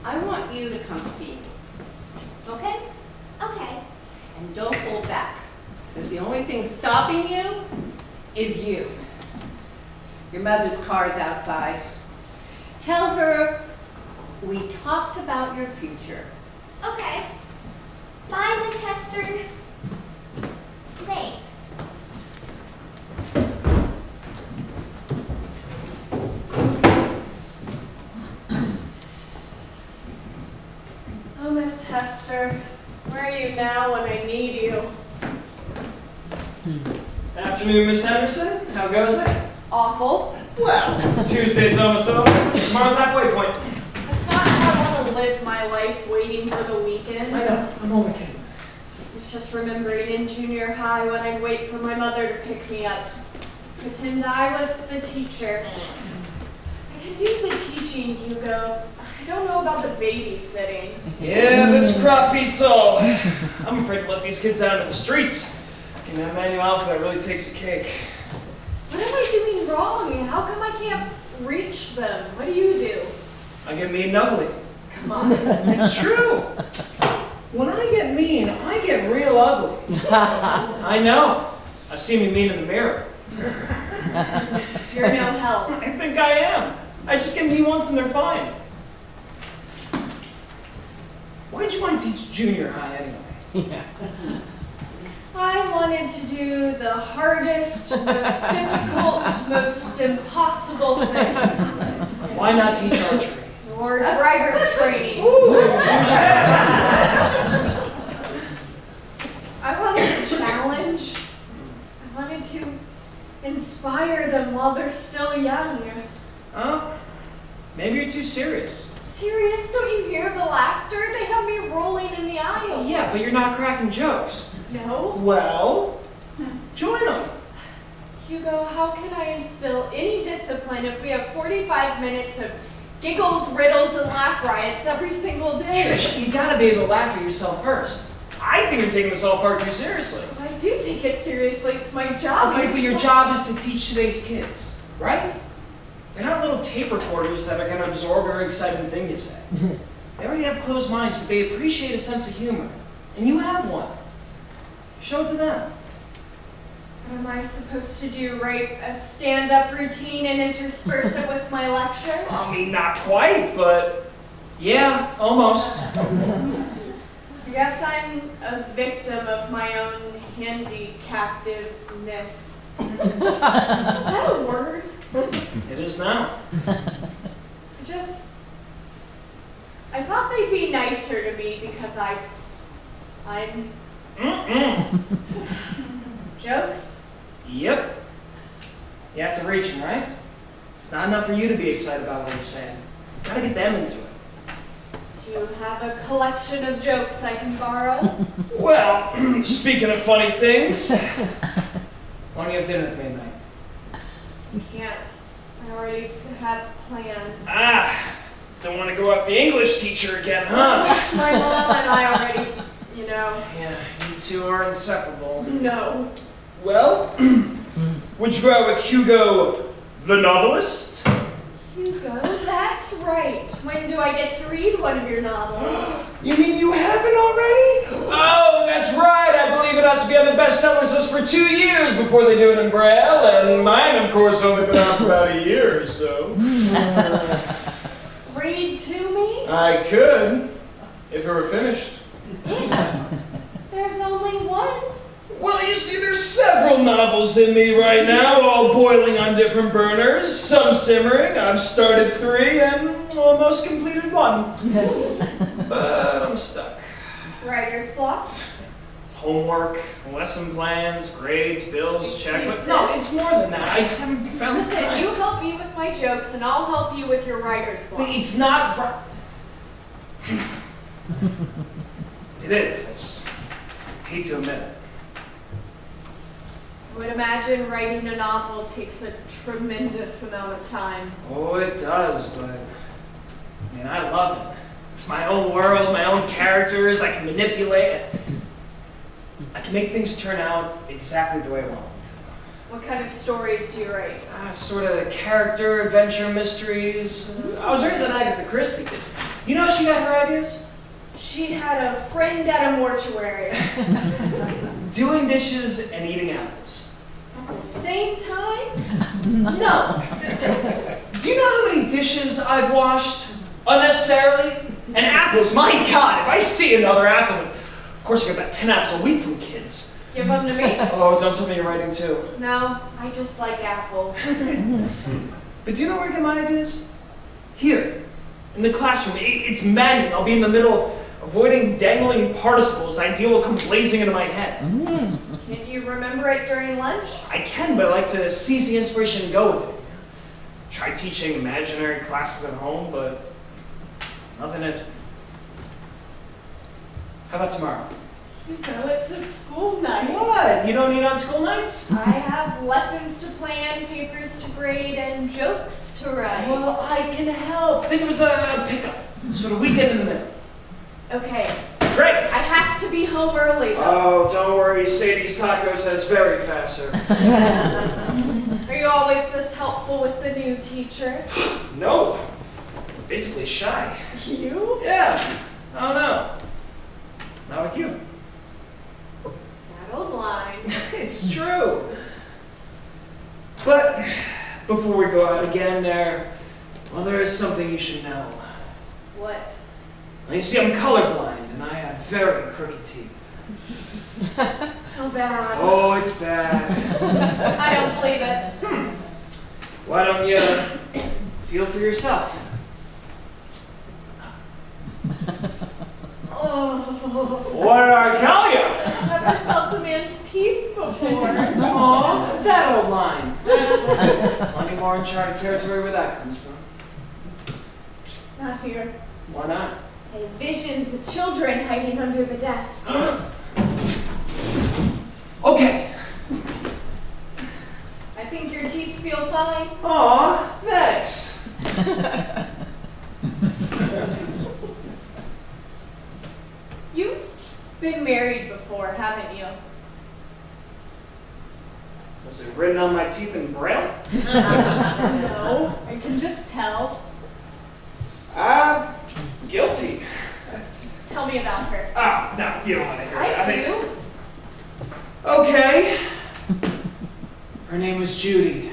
I want you to come see me. Okay? Okay. And don't hold back, because the only thing stopping you is you. Your mother's car's outside. Tell her we talked about your future. Okay. Bye, Miss Hester. Thanks. Oh, Miss Hester, where are you now when I need you? Afternoon, Miss Henderson. How goes it? Awful. Well, Tuesday's almost over. Tomorrow's halfway point. That's not how I want to live my life waiting for the weekend. I know. I'm only kidding. I was just remembering in junior high when I'd wait for my mother to pick me up. Pretend I was the teacher. I can do the teaching, Hugo. I don't know about the babysitting. Yeah, this crop beats all. I'm afraid to let these kids out into the streets. And that manual alphabet really takes a cake. What am I doing wrong? How come I can't reach them? What do you do? I get mean and ugly. Come on. It's true. When I get mean, I get real ugly. I know. I've seen me mean in the mirror. You're no help. I think I am. I just get mean once and they're fine. Why did you want to teach junior high anyway? I wanted to do the hardest, most difficult, most impossible thing. Why not teach archery? Or driver's training. Ooh, I wanted to challenge. I wanted to inspire them while they're still young. Huh? Maybe you're too serious. Serious? Don't you hear the laughter? They have me rolling in the aisles. Yeah, but you're not cracking jokes. No? Well, join them. Hugo, how can I instill any discipline if we have 45 minutes of giggles, riddles, and laugh riots every single day? Trish, you gotta be able to laugh at yourself first. I think you're taking this all far too seriously. I do take it seriously. It's my job. Okay, but your job is to teach today's kids, right? They're not little tape recorders that are going to absorb every exciting thing you say. They already have closed minds, but they appreciate a sense of humor. And you have one. Show it to them. What am I supposed to do? Write a stand-up routine and intersperse it with my lecture? I mean, not quite, but yeah, almost. I guess I'm a victim of my own handicaptiveness. Is that a word? It is now. I thought they'd be nicer to me because I'm jokes? Yep. You have to reach them, right? It's not enough for you to be excited about what you're saying. You gotta get them into it. Do you have a collection of jokes I can borrow? Well, speaking of funny things, why don't you have dinner with me tonight? Can't. I already have plans. Don't want to go out the English teacher again, huh? That's my mom and I already, you know. Yeah, you two are inseparable. No. Well, would you go out with Hugo, the novelist? Hugo, that's right. When do I get to read one of your novels? You mean you haven't already? Oh, that's right. I believe it has to be on the bestsellers list for 2 years before they do it in Braille, and mine, of course, only been out for about a year or so. Read to me? I could, if it were finished. There's only one. Well, you see, there's several novels in me right now, all boiling on different burners, some simmering. I've started 3 and almost completed 1. But I'm stuck. Writer's block? Homework, lesson plans, grades, bills, checklists. Excuses. No, it's more than that. I just haven't found the Listen, time. you help me with my jokes and I'll help you with your writer's block. It's not It is. I just hate to admit it. I would imagine writing a novel takes a tremendous amount of time. Oh, it does, but I mean, I love it. It's my own world, my own characters. I can manipulate it. I can make things turn out exactly the way I want them to. What kind of stories do you write? Sort of character, adventure, mysteries. I was raised on Agatha Christie. You know how she got her ideas? She had a friend at a mortuary. Doing dishes and eating apples. At the same time? No. Do you know how many dishes I've washed unnecessarily? And apples, my God, if I see another apple, of course you get about 10 apples a week from kids. Give them to me? Oh, don't tell me you're writing too. No, I just like apples. But do you know where I get my ideas? Here, in the classroom. It's maddening. I'll be in the middle of avoiding dangling participles. An idea will come blazing into my head. Can you remember it during lunch? I can, but I like to seize the inspiration and go with it. Try teaching imaginary classes at home, but nothing else. How about tomorrow? No, it's a school night. What? You don't eat on school nights? I have lessons to plan, papers to grade, and jokes to write. Well, I can help. Think of it as a pickup. Sort of weekend in the middle. Okay. Great. I have to be home early, though. Oh, don't worry. Sadie's Tacos has very fast service. Are you always this helpful with the new teacher? No. Basically shy. You? Yeah. I don't know. Not with you. That old line. It's true. But before we go out again, there is something you should know. What? Now, you see, I'm colorblind, and I have very crooked teeth. How bad? Oh, it's bad. I don't believe it. Why don't you feel for yourself? Oh. What did I tell you? I've never felt a man's teeth before. Aw, that old line. There's plenty more uncharted territory where that comes from. Not here. Why not? I have visions of children hiding under the desk. Okay. I think your teeth feel fine. Aw, thanks. You've been married before, haven't you? Was it written on my teeth in Braille? No, I can just tell. Guilty. Tell me about her. Oh, no, you don't want to hear it. I do. Okay. Her name was Judy.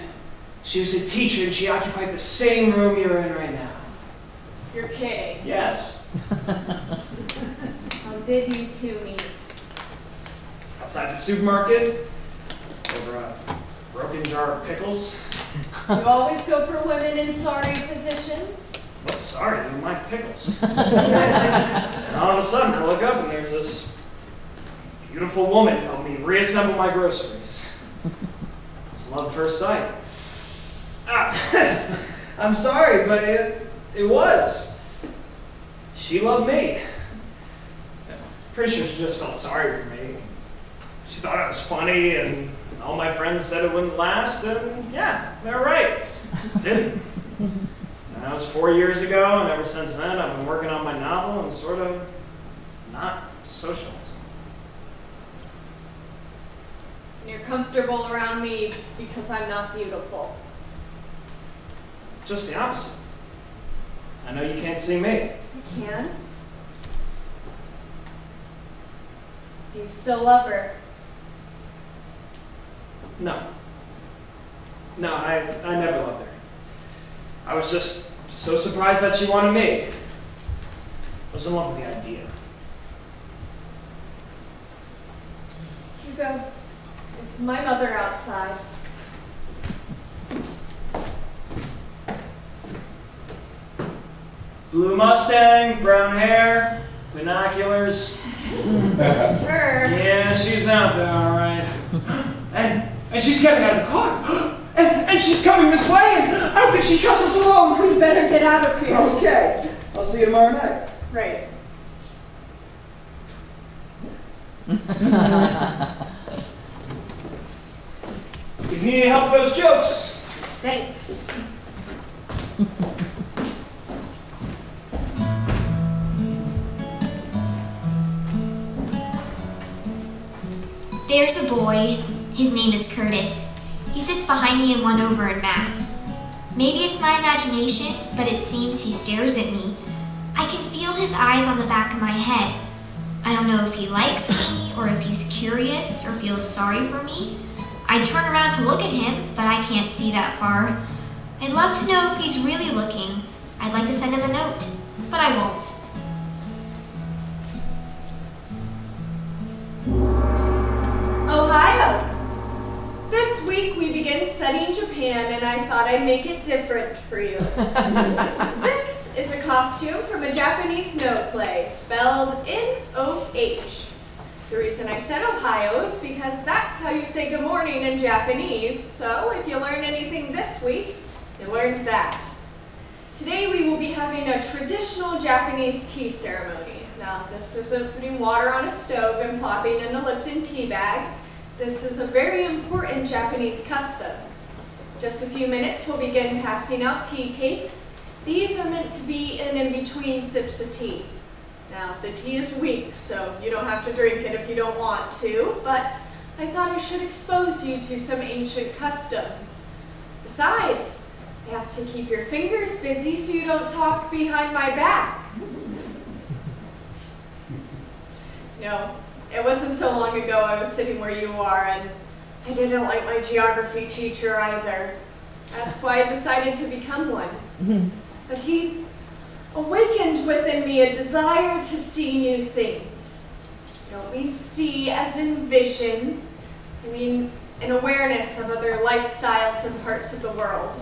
She was a teacher and she occupied the same room you're in right now. You're kidding. Yes. How did you two meet? Outside the supermarket, over a broken jar of pickles. You always go for women in sorry positions? What's sorry? They're my pickles. And all of a sudden, I look up and there's this beautiful woman helping me reassemble my groceries. It's love at first sight. I'm sorry, but it was. She loved me. Pretty sure she just felt sorry for me. She thought I was funny, and all my friends said it wouldn't last, and yeah, they're right. It didn't. And that was 4 years ago, and ever since then, I've been working on my novel and sort of not socializing. You're comfortable around me because I'm not beautiful. Just the opposite. I know you can't see me. I can. Do you still love her? No. No, I never loved her. I was just so surprised that she wanted me. I was in love with the idea. Hugo, is my mother outside? Blue Mustang, brown hair, binoculars. That's her. Yeah, she's out there, all right. And she's getting out of the car. And she's coming this way, and I don't think she trusts us alone. We better get out of here. Okay. I'll see you tomorrow night. Right. If you need any help with those jokes. Thanks. There's a boy. His name is Curtis. He sits behind me and won over in math. Maybe it's my imagination, but it seems he stares at me. I can feel his eyes on the back of my head. I don't know if he likes me, or if he's curious, or feels sorry for me. I turn around to look at him, but I can't see that far. I'd love to know if he's really looking. I'd like to send him a note, but I won't. Ohio! This week we begin studying Japan, and I thought I'd make it different for you. This is a costume from a Japanese snow play, spelled N-O-H. The reason I said Ohio is because that's how you say good morning in Japanese, so if you learned anything this week, you learned that. Today we will be having a traditional Japanese tea ceremony. Now, this isn't putting water on a stove and plopping in a Lipton tea bag. This is a very important Japanese custom. Just a few minutes, we'll begin passing out tea cakes. These are meant to be in between sips of tea. Now, the tea is weak, so you don't have to drink it if you don't want to, but I thought I should expose you to some ancient customs. Besides, you have to keep your fingers busy so you don't talk behind my back. No, it wasn't so long ago I was sitting where you are, and I didn't like my geography teacher either. That's why I decided to become one. But he awakened within me a desire to see new things. I don't mean see as in vision. I mean an awareness of other lifestyles and parts of the world.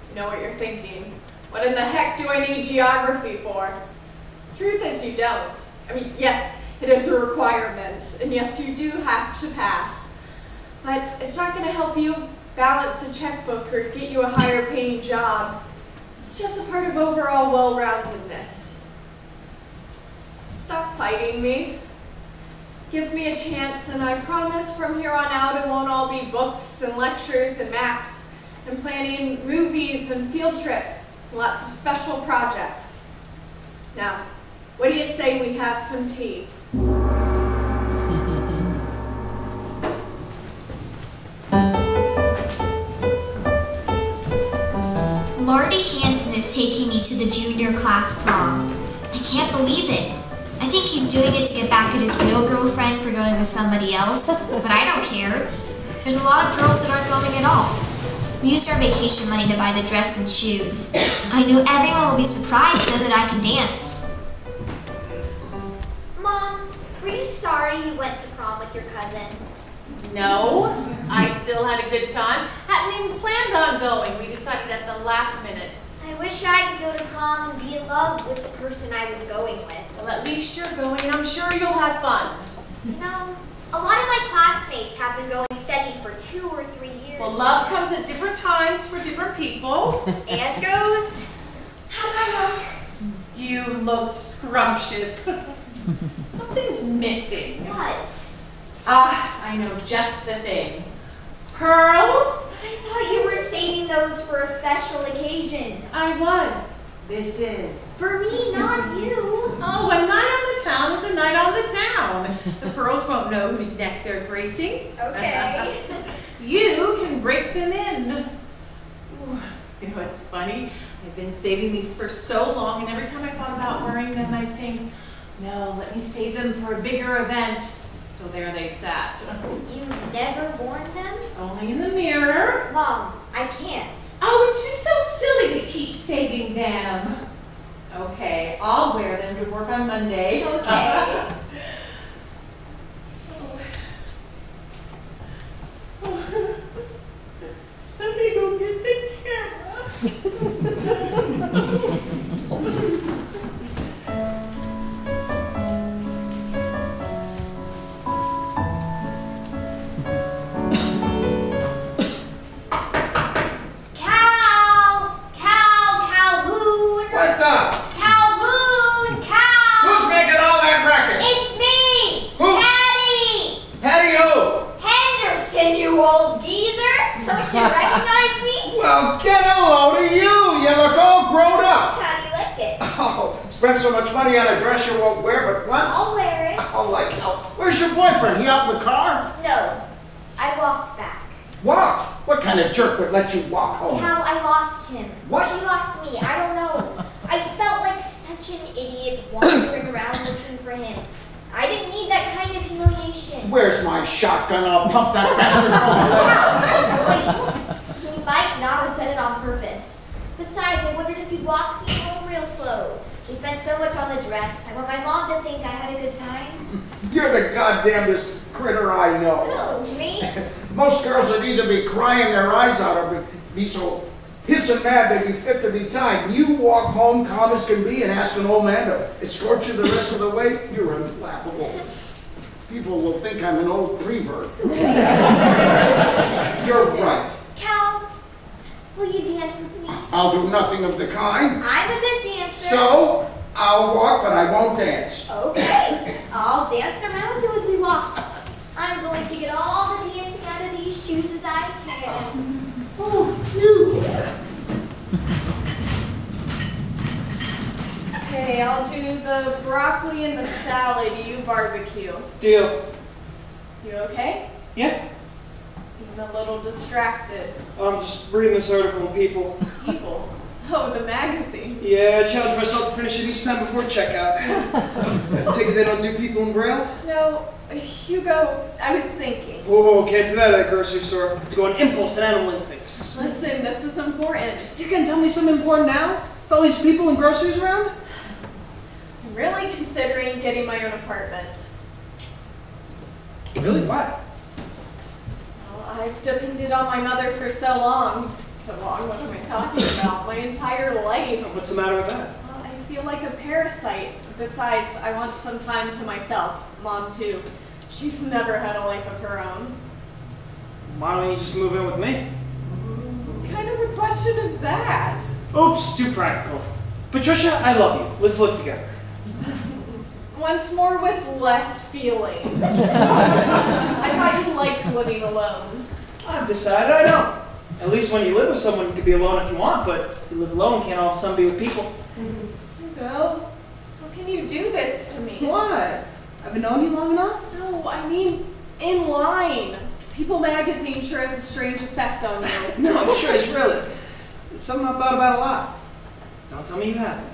You know what you're thinking. What in the heck do I need geography for? Truth is you don't. I mean, yes, it is a requirement, and yes, you do have to pass. But it's not going to help you balance a checkbook or get you a higher paying job. It's just a part of overall well-roundedness. Stop fighting me. Give me a chance, and I promise from here on out it won't all be books and lectures and maps and planning movies and field trips, and lots of special projects. Now, what do you say we have some tea? Marty Hansen is taking me to the junior class prom. I can't believe it. I think he's doing it to get back at his real girlfriend for going with somebody else, but I don't care. There's a lot of girls that aren't going at all. We used our vacation money to buy the dress and shoes. I know everyone will be surprised to know that I can dance. Mom, were you sorry you went to prom with your cousin? No, I still had a good time. Hadn't even planned on going. We decided at the last minute. I wish I could go to prom and be in love with the person I was going with. Well, at least you're going. I'm sure you'll have fun. You know, a lot of my classmates have been going steady for 2 or 3 years. Well, love comes at different times for different people. And goes. How do I look? You look scrumptious. Something's missing. What? Ah, I know just the thing. Pearls? But I thought you were saving those for a special occasion. I was. This is. For me, not you. Oh, a night on the town is a night on the town. The pearls won't know whose neck they're gracing. Okay. You can break them in. Ooh, you know what's funny? I've been saving these for so long, and every time I thought about wearing them, I'd think, no, let me save them for a bigger event. So there they sat. You've never worn them? Only in the mirror. Mom, I can't. Oh, it's just so silly to keep saving them. Okay, I'll wear them to work on Monday. Okay. Let me go get the camera. Calhoon! What the? Calhoon! Who's making all that racket? It's me! Who? Patty! Patty who? Henderson, you old geezer! Don't you recognize me? Well, get a load of you. You look all grown up. How do you like it? Oh, spent so much money on a dress you won't wear but once. I'll wear it. Oh, like hell. Where's your boyfriend? He out in the car? No, I walked back. Walk? What kind of jerk would let you walk home? How I lost him. What? He lost me. I don't know. I felt like such an idiot wandering around looking for him. I didn't need that kind of humiliation. Where's my shotgun? I'll pump that bastard Wait. He might not have done it on purpose. Besides, I wondered if he'd walk me home real slow. We spent so much on the dress. I want my mom to think I had a good time. You're the goddamnedest critter I know. Who, me? Most girls would either be crying their eyes out or be so hissing mad they'd be fit to be tied. You walk home calm as can be and ask an old man to escort you the rest of the way, you're unflappable. People will think I'm an old revert. You're right. Cal, will you dance with me? I'll do nothing of the kind. I'm a good dancer. So, I'll walk, but I won't dance. Okay. I'll dance around you as we walk. I'm going to get all the dancing out of these shoes as I can. Oh, you. Okay, I'll do the broccoli and the salad. You barbecue. Deal. You okay? Yeah? Seem a little distracted. I'm just reading this article on People. People. Oh, the magazine. Yeah, I challenged myself to finish it each time before checkout. Take it they don't do People in Braille? No, Hugo, I was thinking. Whoa, can't do that at a grocery store. It's going impulse and animal instincts. Listen, this is important. You can tell me something important now? With all these people and groceries around? I'm really considering getting my own apartment. Really? Why? Well, I've depended on my mother for so long. So long, what am I talking about? My entire life. What's the matter with that? Well, I feel like a parasite. Besides, I want some time to myself. Mom, too. She's never had a life of her own. Why don't you just move in with me? What kind of a question is that? Oops, too practical. Patricia, I love you. Let's live together. Once more with less feeling. I thought you liked living alone. I've decided I don't. At least when you live with someone, you can be alone if you want, but if you live alone, you can't all of a sudden be with people. Hugo, how can you do this to me? What? I've been knowing you long enough? No, I mean in line. People magazine sure has a strange effect on you. No, Trish, really. It's something I've thought about a lot. Don't tell me you haven't.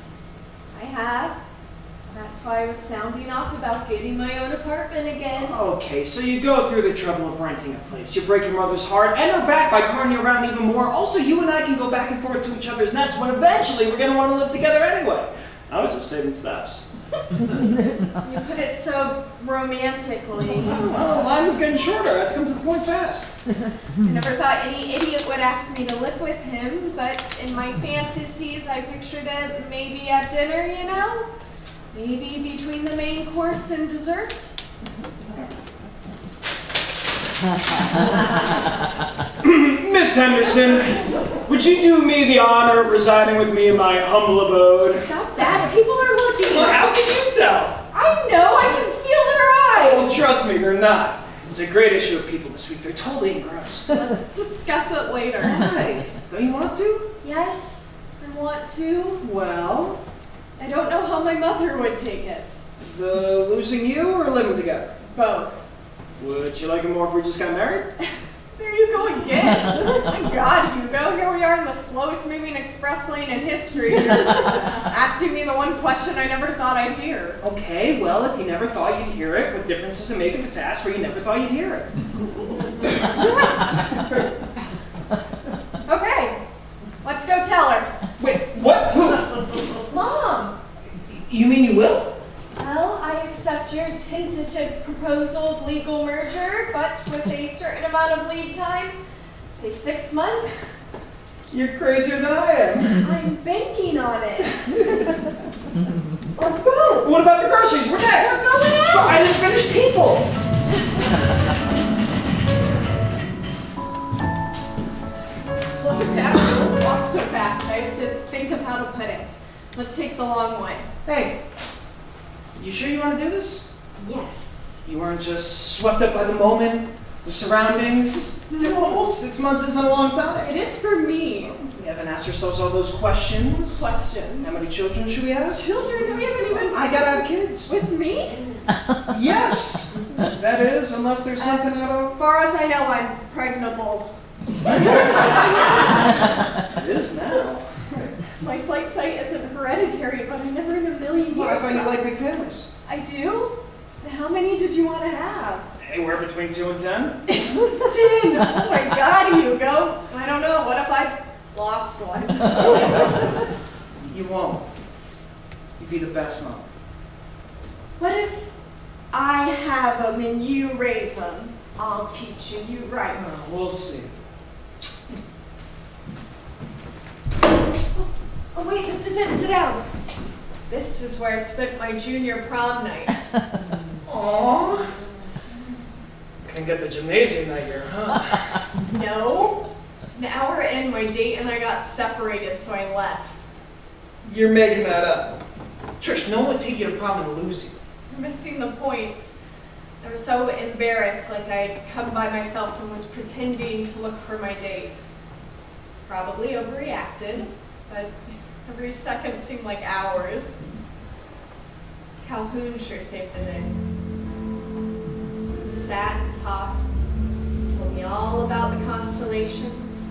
I have. That's why I was sounding off about getting my own apartment again. Okay, so you go through the trouble of renting a place. You break your mother's heart and her back by carting you around even more. Also, you and I can go back and forth to each other's nests when eventually we're going to want to live together anyway. I was just saving steps. You put it so romantically. Well, the line was getting shorter. I had to come to the point fast. I never thought any idiot would ask me to live with him, but in my fantasies I pictured it maybe at dinner, you know? Maybe between the main course and dessert. Miss Henderson, would you do me the honor of residing with me in my humble abode? Stop that. People are looking. Well, how can you tell? I know. I can feel their eyes. Well, trust me, they're not. It's a great issue of People this week. They're totally engrossed. Let's discuss it later. Why? Don't you want to? Yes, I want to. Well? I don't know how my mother would take it. The losing you or living together? Both. Would you like it more if we just got married? There you go again. Oh my God, Hugo, here we are in the slowest moving express lane in history. You're asking me the one question I never thought I'd hear. Okay, well, if you never thought you'd hear it, what difference does it make if it's asked where you never thought you'd hear it? Okay, let's go tell her. Wait, what? Who? Mom! You mean you will? Well, I accept your tentative proposal of legal merger, but with a certain amount of lead time, say 6 months. You're crazier than I am. I'm banking on it. Let's go. What about the groceries? We're next. We're going out. But I didn't finish People. Look at that. Don't walk so fast. I have to think of how to put it. Let's take the long way. Hey, you sure you want to do this? Yes. You weren't just swept up by the moment, the surroundings? No. 6 months isn't a long time. It is for me. We haven't asked ourselves all those questions. Questions. How many children should we have? Children? We haven't even... I gotta have kids. With me? Yes! That is, unless there's something out of... As far as I know, I'm pregnable. It is now. My slight sight isn't hereditary, but I never in a million years... Well, I thought you liked big families. I do? How many did you want to have? Anywhere between 2 and 10? 10! Oh my God, Hugo. I don't know. What if I lost one? You won't. You'd be the best mom. What if I have them and you raise them? I'll teach you. You right. Oh, we'll see. Oh wait, this is it. Sit down. This is where I spent my junior prom night. Aww. Couldn't get the gymnasium that year, huh? No. An hour in, my date and I got separated, so I left. You're making that up. Trish, no one would take you to prom and lose you. You're missing the point. I was so embarrassed, like I'd come by myself and was pretending to look for my date. Probably overreacted, but every second seemed like hours. Calhoon sure saved the day. He sat and talked, told me all about the constellations.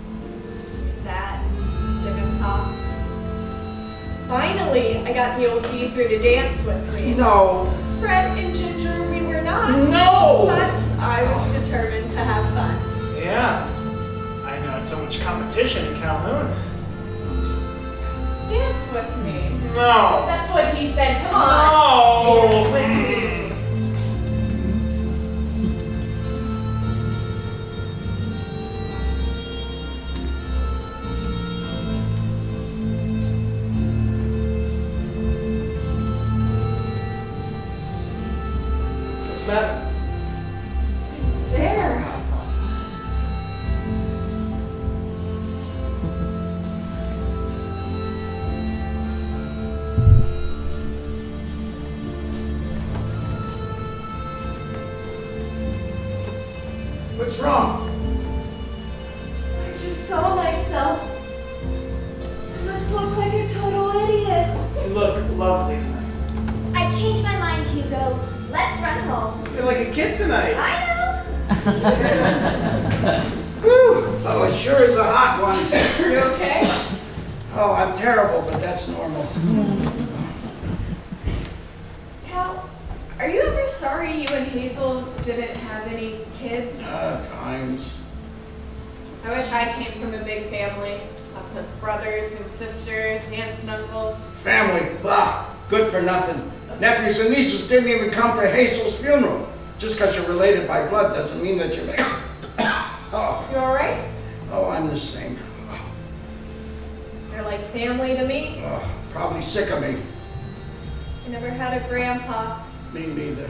We sat, didn't talk. Finally, I got the old geezer to dance with me. No. Fred and Ginger, we were not. No! But I was determined to have fun. Yeah. I know it's so much competition in Calhoun. Dance with me. No. That's what he said. Come on. No. Dance with me. What's the matter? There. What's wrong? I just saw myself. I must look like a total idiot. You look lovely. I've changed my mind, Hugo. Let's run home. You're like a kid tonight. I know. Whew. Oh, it sure is a hot one. You okay? Oh, I'm terrible, but that's normal. Cal, are you ever sorry you and Hazel didn't have any kids? Times. I wish I came from a big family. Lots of brothers and sisters, aunts and uncles. Family, blah, good for nothing. Nephews and nieces didn't even come to Hazel's funeral. Just because you're related by blood doesn't mean that you're like, oh. You all right? Oh, I'm the same. You're like family to me. Oh, probably sick of me. I never had a grandpa. Me neither.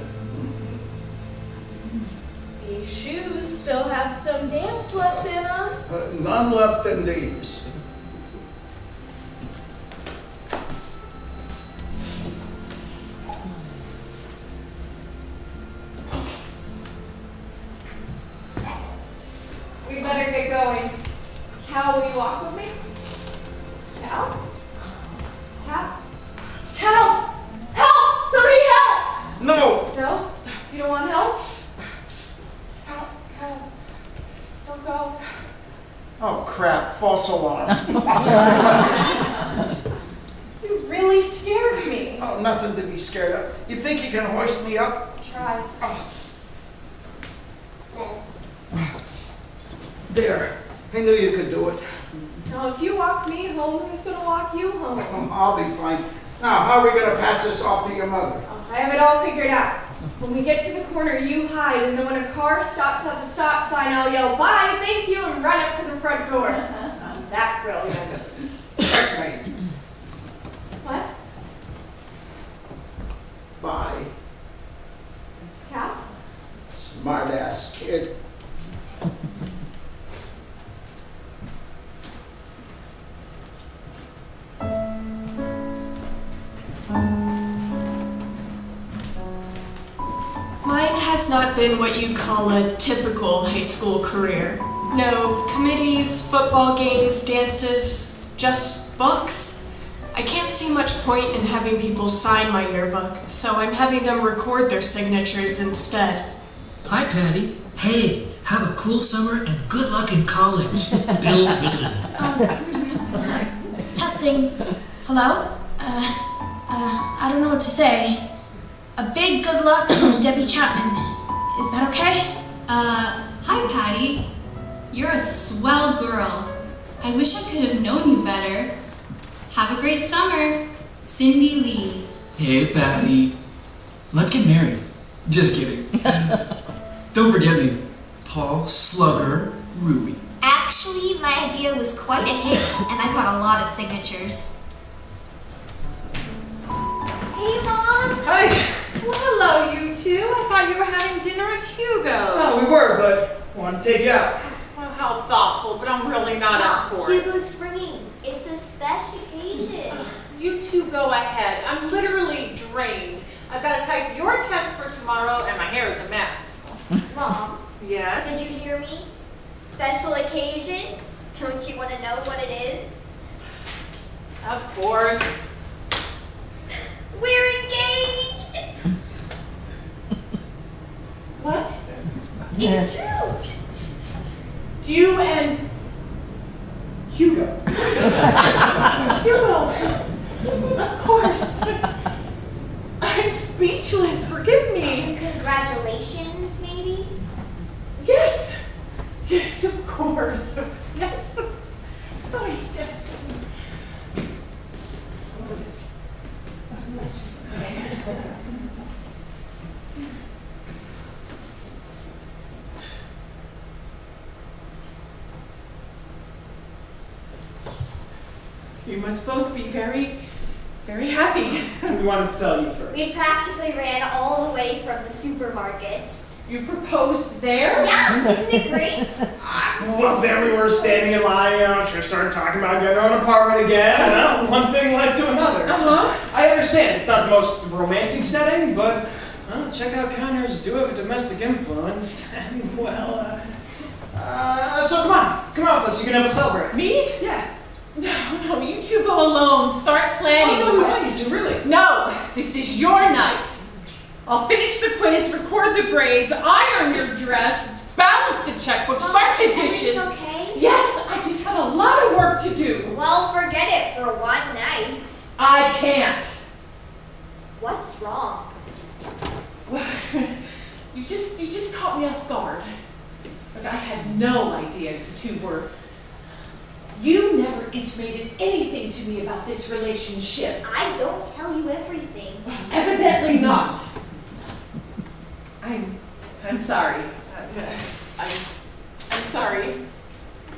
These shoes still have some dance left in them. None left in these. We better get going. Cal, will you walk with me? Cal? Cal? Cal! Help! Somebody help! No! No? You don't want help? Cal, don't go. Oh crap, false alarm. You really scared me. Oh, nothing to be scared of. You think you can hoist me up? Try. There. I knew you could do it. Now, if you walk me home, who's going to walk you home? I'll be fine. Now, how are we going to pass this off to your mother? I have it all figured out. When we get to the corner, you hide, and then when a car stops at the stop sign, I'll yell, "Bye, thank you," and run up to the front door. Isn't that brilliant? Checkmate. What? Bye. Cal? Smart-ass kid. Mine has not been what you'd call a typical high school career. No committees, football games, dances, just books. I can't see much point in having people sign my yearbook, so I'm having them record their signatures instead. Hi, Patty. Hey, have a cool summer and good luck in college. Bill Midland. Testing. Hello? I don't know what to say. A big good luck from Debbie Chapman. Is that okay? Hi, Patty. You're a swell girl. I wish I could have known you better. Have a great summer, Cindy Lee. Hey, Patty. Let's get married. Just kidding. Don't forget me. Paul Slugger Ruby. Actually, my idea was quite a hit, and I got a lot of signatures. Hey, Mom. Hi. Well, hello, you two. I thought you were having dinner at Hugo's. Oh, we were, but wanted to take you out. Well, how thoughtful, but I'm really not up for it. Hugo's springing. It's a special occasion. You two go ahead. I'm literally drained. I've got to type your test for tomorrow, and my hair is a mess. Mom, Yes? did you hear me? Special occasion? Don't you want to know what it is? Of course. We're engaged! What? It's true! You and Hugo. Hugo. Of course. I'm speechless. Forgive me. Congratulations, maybe? Yes. Yes, of course. Yes. Oh, yes. You must both be very, very happy. We wanted to tell you first. We practically ran all the way from the supermarket. You proposed there? Yeah, isn't it great? Well, there we were standing in line, Trish started talking about getting our own apartment again, and one thing led to another. Uh-huh. I understand, it's not the most romantic setting, but check out counters do have a domestic influence, and well, So come on with us. You can help us celebrate. Me? Yeah. No, you two go alone. Start planning. Oh, no, we want you to, really. No, this is your night. I'll finish the quiz, record the grades, iron your dress, balance the checkbook, start the dishes. Is okay? Yes, I just have a lot of work to do. Well, forget it for one night. I can't. What's wrong? You just caught me off guard. But I had no idea you two were. You never intimated anything to me about this relationship. I don't tell you everything. Well, evidently not. I'm sorry. I'm sorry.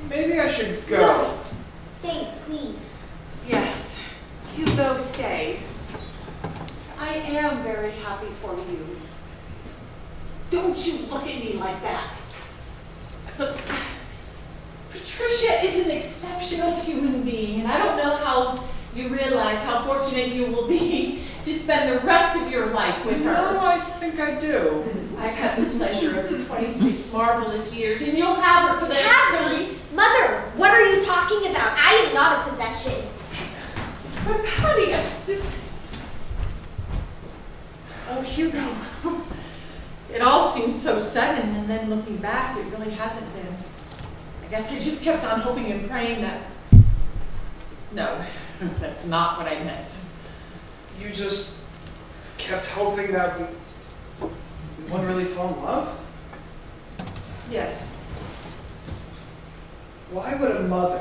Maybe I should go. No. Stay, please. Yes, Hugo, stay. I am very happy for you. Don't you look at me like that. Look, Patricia is an exceptional human being, and I don't know how you realize how fortunate you will be to spend the rest of your life with her. No, I think I do. I've had the pleasure of the 26 marvelous years, and you'll have her for the next 30. Mother, what are you talking about? I am not a possession. But Patty, I was just... Oh, Hugo. It all seems so sudden, and then looking back, it really hasn't been. I guess I just kept on hoping and praying that... No, that's not what I meant. You just kept hoping that we wouldn't really fall in love? Yes. Why would a mother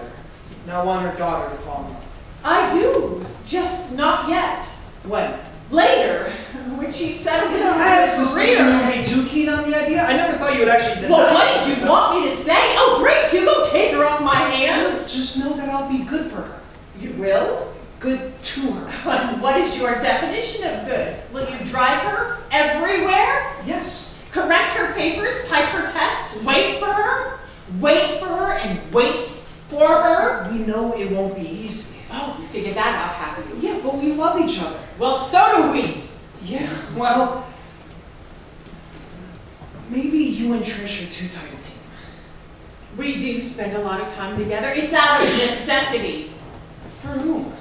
not want her daughter to fall in love? I do, just not yet. When? Later, when she settled in I her had a suspicion you career. would be too keen on the idea. I never thought you would actually deny Well, what it. did you want me to say? Oh, great, Hugo, take her off my hands. Just know that I'll be good for her. You will? Good to her. What is your definition of good? Will you drive her everywhere? Yes. Correct her papers, type her tests, wait for her, and wait for her? We know it won't be easy. Oh, you figured that out, haven't you? Yeah, but we love each other. Well, so do we. Yeah, well, maybe you and Trish are too tight a team. We do spend a lot of time together. It's out of necessity. For whom?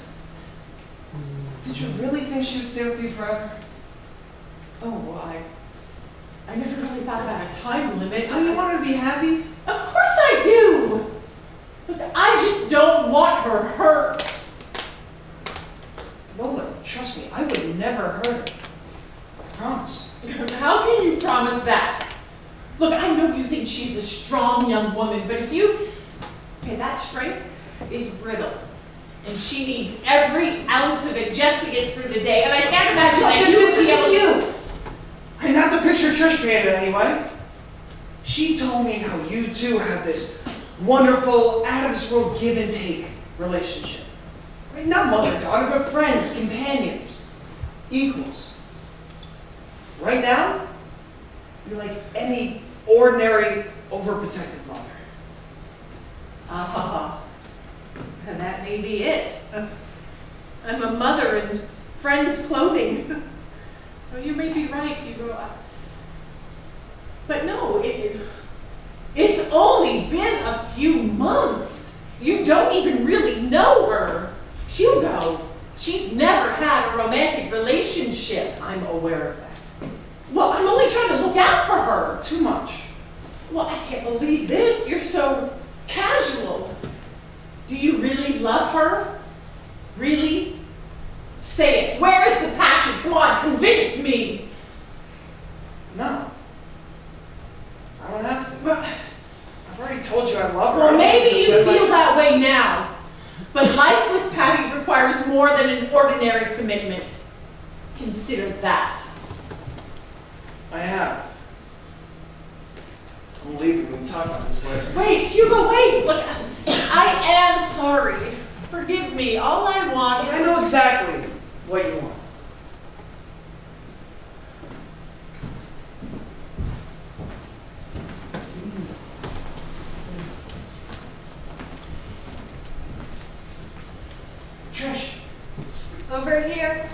Did you really think she would stay with you forever? Oh, well, I never really thought about a time limit. Do you want her to be happy? Of course I do. Look, I just don't want her hurt. Lola, trust me, I would never hurt her. I promise. How can you promise that? Look, I know you think she's a strong young woman, but if you... Okay, that strength is brittle. And she needs every ounce of it just to get through the day. And I can't imagine that you would be able to... you! I'm not the picture Trish painted anyway. She told me how you two have this wonderful, out-of-this-world give-and-take relationship. Right? Not mother-daughter, but friends, companions, equals. Right now, you're like any ordinary, overprotective mother. And that may be it. I'm a mother in friend's clothing. Well, you may be right, Hugo. But no, it's only been a few months. You don't even really know her. Hugo, she's never had a romantic relationship. I'm aware of that. Well, I'm only trying to look out for her. Too much. Well, I can't believe this. You're so casual. Do you really love her? Really? Say it. Where is the passion? Come on, convince me. No. I don't have to. But I've already told you I love her. Well, maybe you feel that way now. But life with Patty requires more than an ordinary commitment. Consider that. I have. I'm leaving. We can talk about this later. Wait, Hugo, wait. Look, I am sorry. Forgive me. All I want is... I know exactly what you want. Trish. Over here.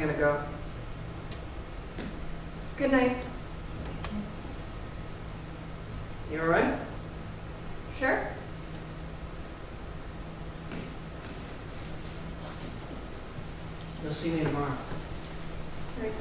gonna go. Good night. You all right? Sure. You'll see me tomorrow. Right.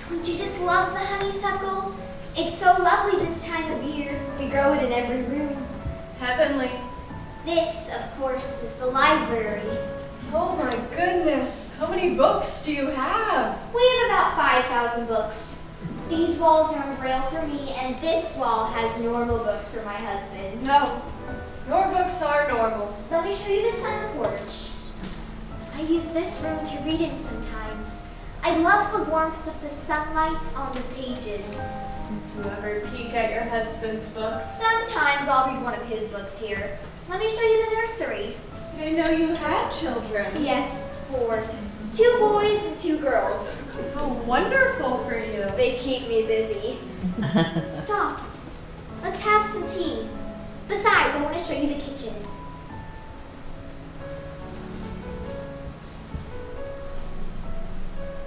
Don't you just love the honeysuckle? It's so lovely this time of year. We grow it in every room. Heavenly. This, of course, is the library. Oh my goodness. How many books do you have? We have about 5,000 books. These walls are on Braille for me, and this wall has normal books for my husband. No. Your books are normal. Let me show you the sun porch. I use this room to read in sometimes. I love the warmth of the sunlight on the pages. Do you ever peek at your husband's books? Sometimes I'll read one of his books here. Let me show you the nursery. I didn't know you had children. Yes, 4. 2 boys and 2 girls. How wonderful for you. They keep me busy. Stop. Let's have some tea. Besides, I want to show you the kitchen.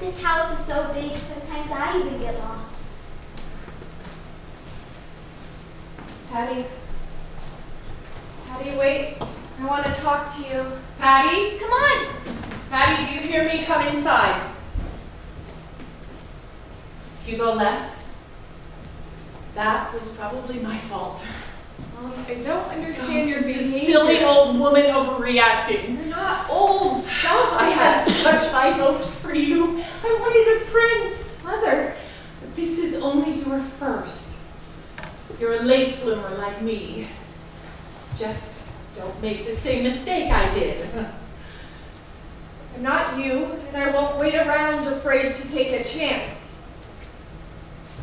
This house is so big, sometimes I even get lost. Patty. Patty, wait. I want to talk to you. Patty? Come on! Patty, do you hear me? Come inside. Hugo left. That was probably my fault. I don't understand your Just a behavior. silly old woman overreacting. You're not old. Stop. I had such high hopes for you. I wanted a prince. Mother. But this is only your first. You're a late bloomer like me. Just don't make the same mistake I did. I'm not you, and I won't wait around afraid to take a chance.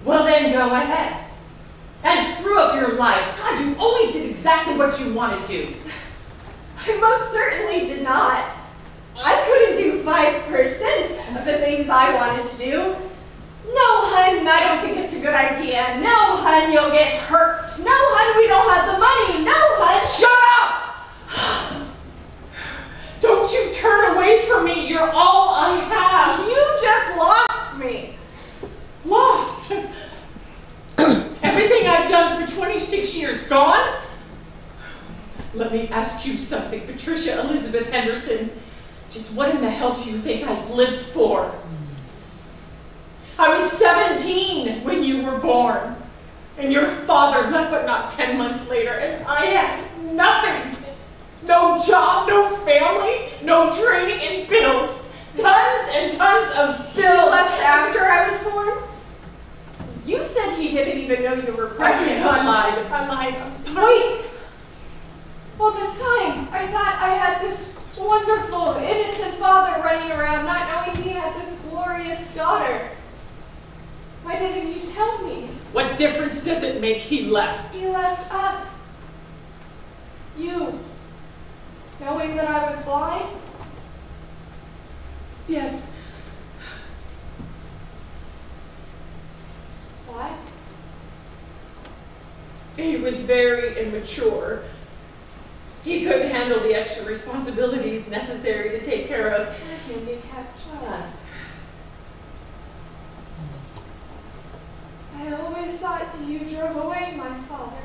Well then, go ahead. And screw up your life. God, you always did exactly what you wanted to. I most certainly did not. I couldn't do 5% of the things I wanted to do. No, hun, I don't think it's a good idea. No, hun, you'll get hurt. No, hun, we don't have the money. No, hun. Shut up! Don't you turn away from me. You're all I have. You just lost me. Lost? Everything I've done for 26 years gone? Let me ask you something, Patricia Elizabeth Henderson. Just what in the hell do you think I've lived for? I was 17 when you were born, and your father left but not 10 months later, and I had nothing. No job, no family, no training, and bills. Tons and tons of bills. You left after I was born? You said he didn't even know you were pregnant. I lied. I'm sorry. Wait. All this time, I thought I had this wonderful, innocent father running around, not knowing he had this glorious daughter. Why didn't you tell me? What difference does it make he left? He left us. You. Knowing that I was blind? Yes. Why? He was very immature. He couldn't handle the extra responsibilities necessary to take care of A handicapped child. us. I always thought you drove away my father.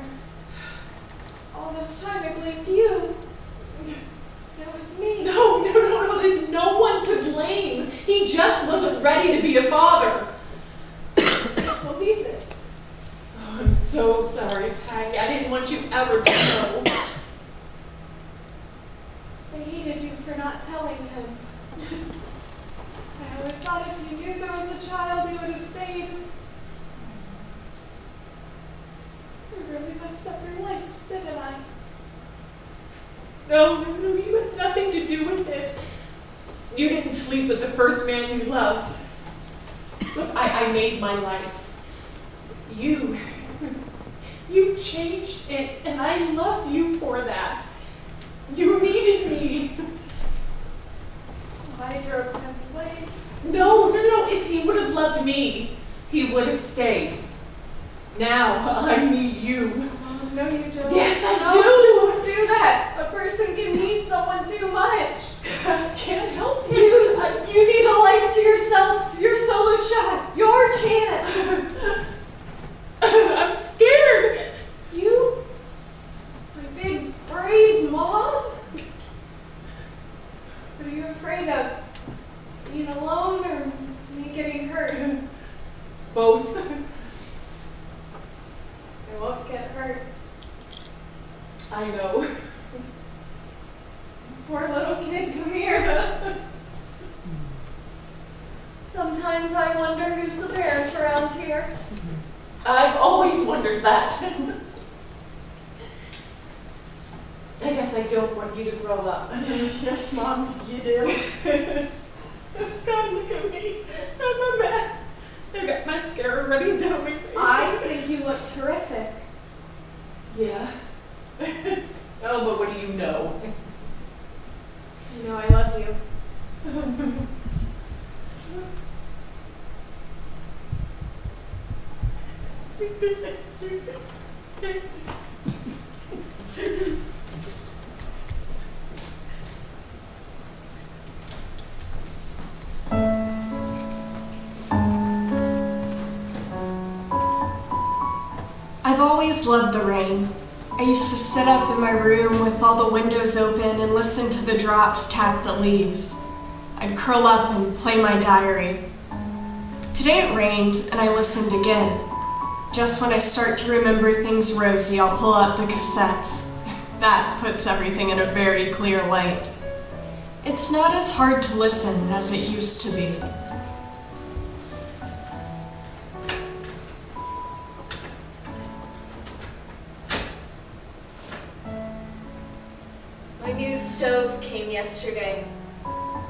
All this time I blamed you. That was me. No, there's no one to blame. He just wasn't ready to be a father. Believe it. Oh, I'm so sorry, Patty. I didn't want you ever to know. I hated you for not telling him. I always thought if you knew there was a child, you would have stayed. You really messed up your life, didn't I? No, you had nothing to do with it. You didn't sleep with the first man you loved. Look, I made my life. You changed it, and I love you for that. You needed me. I drove him away. No. If he would have loved me, he would have stayed. Now I need you. Oh, no, you don't. Yes, I No, do. don't do that. A person can need someone too much. I can't help it. You need a life to yourself. Your solo shot. Your chance. I'm scared. You? My big, brave mom? What are you afraid of? Being alone or me getting hurt? Both. I won't get hurt. I know. Poor little kid, come here. Sometimes I wonder who's the parent around here. I've always wondered that. I guess I don't want you to grow up. Yes, Mom, you do. God, look at me. I'm a mess. I got mascara ready down my face. I think you look terrific. Yeah. Oh, but what do you know? You know I love you. I've always loved the rain. I used to sit up in my room with all the windows open and listen to the drops tap the leaves. I'd curl up and play my diary. Today it rained and I listened again. Just when I start to remember things rosy, I'll pull out the cassettes. That puts everything in a very clear light. It's not as hard to listen as it used to be. My new stove came yesterday.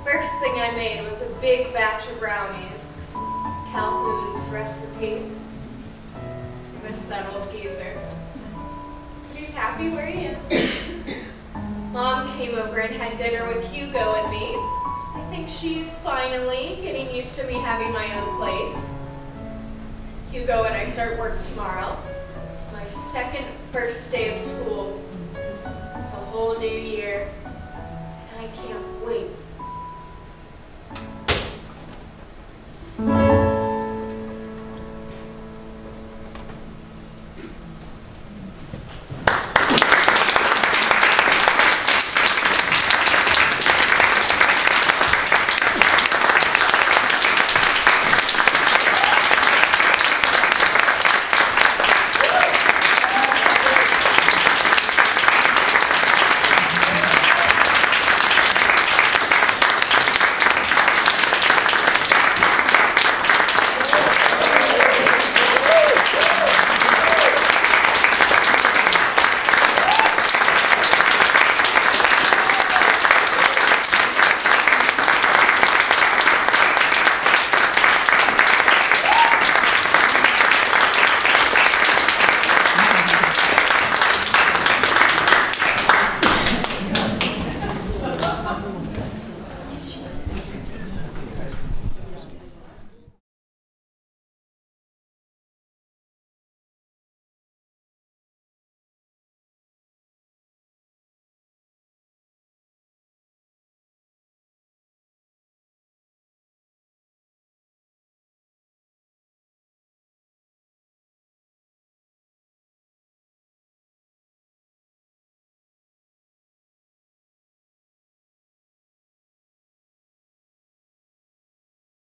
First thing I made was a big batch of brownies. Calhoon's recipe. I miss that old geezer. But he's happy where he is. Mom came over and had dinner with Hugo and me. I think she's finally getting used to me having my own place. Hugo and I start work tomorrow. It's my first day of school. It's a whole new year, and I can't wait.